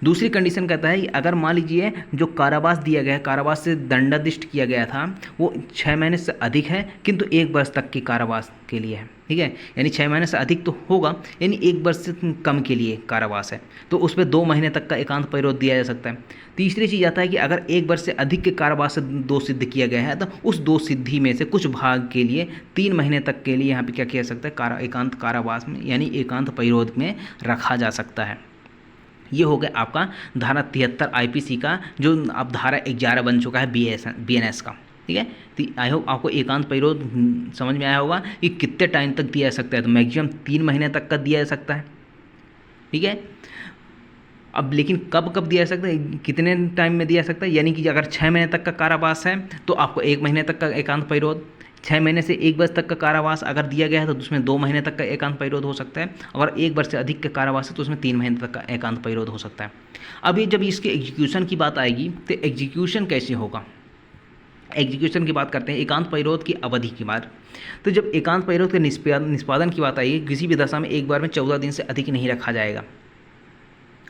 दूसरी कंडीशन कहता है कि अगर मान लीजिए जो कारावास दिया गया है, कारावास से दंडादिष्ट किया गया था, वो 6 महीने से अधिक है किंतु 1 वर्ष तक के कारावास के लिए है। ठीक है, यानी 6 महीने से अधिक तो होगा, यानी 1 वर्ष से कम के लिए कारावास है, तो उस पर 2 महीने तक का एकांत परिरोध दिया जा सकता है। तीसरी चीज़ आता है कि अगर 1 वर्ष से अधिक के कारावास से दोष सिद्ध किया गया है, तो उस दोष सिद्धि में से कुछ भाग के लिए 3 महीने तक के लिए यहाँ पर क्या किया जा सकता है, एकांत कारावास में यानी एकांत परिरोध में रखा जा सकता है। ये हो गया आपका धारा 73 आईपीसी का, जो अब धारा 11 बन चुका है बीएनएस का। ठीक है, तो आई होप आपको एकांत परिरोध समझ में आया होगा कि कितने टाइम तक दिया जा सकता है, तो मैक्सिमम 3 महीने तक का दिया जा सकता है। ठीक है, अब लेकिन कब कब दिया जा सकता है, कितने टाइम में दिया जा सकता है, यानी कि अगर 6 महीने तक का कारावास है तो आपको 1 महीने तक का एकांत परिरोध, 6 महीने से 1 वर्ष तक का कारावास अगर दिया गया है तो उसमें 2 महीने तक का एकांत परिरोध हो सकता है, अगर 1 वर्ष से अधिक का कारावास है तो उसमें 3 महीने तक का एकांत परिरोध हो सकता है। अभी जब इसके एग्जीक्यूशन की बात आएगी तो एग्जीक्यूशन कैसे होगा, एग्जीक्यूशन की बात करते हैं एकांत परिरोध की अवधि की बात। तो जब एकांत परिरोध के निष्पादन की बात आएगी, किसी भी दशा में एक बार में 14 दिन से अधिक नहीं रखा जाएगा।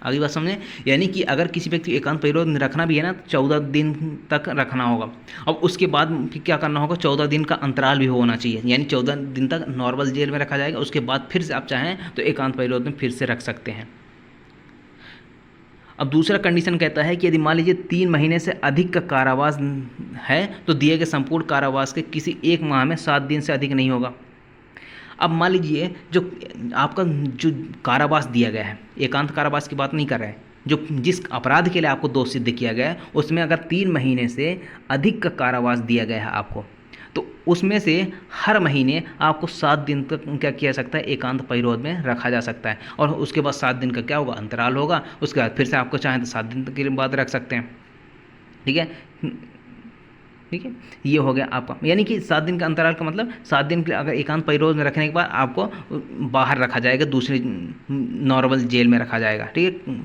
अगली बात समझें, यानी कि अगर किसी व्यक्ति को एकांत परिरोध रखना भी है ना तो 14 दिन तक रखना होगा। अब उसके बाद फिर क्या करना होगा, 14 दिन का अंतराल भी होना चाहिए, यानी 14 दिन तक नॉर्मल जेल में रखा जाएगा, उसके बाद फिर से आप चाहें तो एकांत परिरोध में फिर से रख सकते हैं। अब दूसरा कंडीशन कहता है कि यदि मान लीजिए 3 महीने से अधिक का कारावास है तो दिए गए संपूर्ण कारावास के किसी एक माह में 7 दिन से अधिक नहीं होगा। अब मान लीजिए जो आपका जो कारावास दिया गया है, एकांत कारावास की बात नहीं कर रहे हैं, जो जिस अपराध के लिए आपको दोष सिद्ध किया गया है उसमें अगर 3 महीने से अधिक का कारावास दिया गया है आपको, तो उसमें से हर महीने आपको 7 दिन तक क्या किया जा सकता है, एकांत परिरोध में रखा जा सकता है, और उसके बाद 7 दिन का क्या होगा, अंतराल होगा। उसके बाद फिर से आपको चाहें तो 7 दिन के बाद रख सकते हैं। ठीक है, ठीक है, ये हो गया आपका, यानी कि 7 दिन का अंतराल का मतलब 7 दिन के लिए अगर एकांत परिरोध में रखने के बाद आपको बाहर रखा जाएगा, दूसरी नॉर्मल जेल में रखा जाएगा, ठीक है,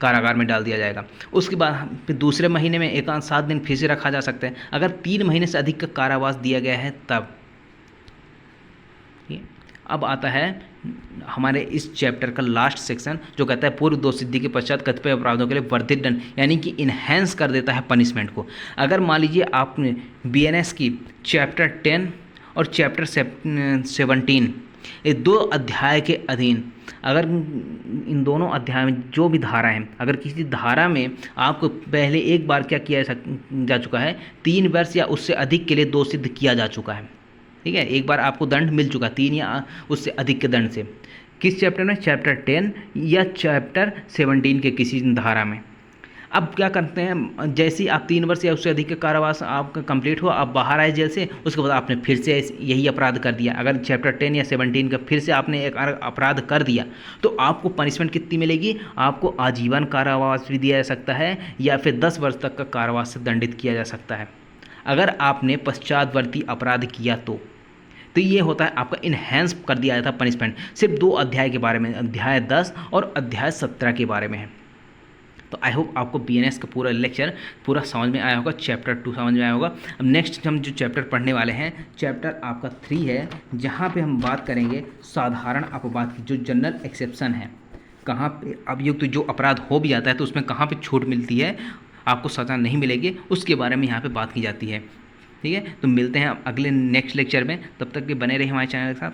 कारागार में डाल दिया जाएगा। उसके बाद फिर दूसरे महीने में एकांत 7 दिन फिर से रखा जा सकता है, अगर 3 महीने से अधिक का कारावास दिया गया है तब। अब आता है हमारे इस चैप्टर का लास्ट सेक्शन जो कहता है पूर्व दोष सिद्धि के पश्चात कतिपय अपराधों के लिए वर्धित दंड, यानी कि इन्हेंस कर देता है पनिशमेंट को। अगर मान लीजिए आपने बीएनएस की चैप्टर 10 और चैप्टर 17 ये 2 अध्याय के अधीन, अगर इन दोनों अध्याय में जो भी धारा है, अगर किसी धारा में आपको पहले एक बार क्या किया जा चुका है, 3 वर्ष या उससे अधिक के लिए दोष सिद्ध किया जा चुका है, ठीक है, एक बार आपको दंड मिल चुका 3 या उससे अधिक के दंड से, किस चैप्टर में, चैप्टर 10 या चैप्टर 17 के किसी धारा में। अब क्या करते हैं, जैसे ही आप 3 वर्ष या उससे अधिक का कारावास आपका कंप्लीट हुआ, आप बाहर आए जेल से, उसके बाद आपने फिर से यही अपराध कर दिया, अगर चैप्टर 10 या 17 का फिर से आपने एक अपराध कर दिया तो आपको पनिशमेंट कितनी मिलेगी, आपको आजीवन कारावास भी दिया जा सकता है या फिर 10 वर्ष तक का कारावास से दंडित किया जा सकता है अगर आपने पश्चातवर्ती अपराध किया तो ये होता है आपका इन्हेंस कर दिया जाता है पनिशमेंट। सिर्फ 2 अध्याय के बारे में, अध्याय 10 और अध्याय 17 के बारे में है। तो आई होप आपको बीएनएस का पूरा लेक्चर पूरा समझ में आया होगा, चैप्टर 2 समझ में आया होगा। अब नेक्स्ट हम जो चैप्टर पढ़ने वाले हैं, चैप्टर आपका 3 है, जहाँ पे हम बात करेंगे साधारण अपवाद की, जो जनरल एक्सेप्शन है, कहाँ पे अभियुक्त जो अपराध हो भी जाता है तो उसमें कहाँ पे छूट मिलती है, आपको सज़ा नहीं मिलेगी, उसके बारे में यहाँ पे बात की जाती है। ठीक है, तो मिलते हैं अगले नेक्स्ट लेक्चर में, तब तक के बने रहिए हमारे चैनल के साथ।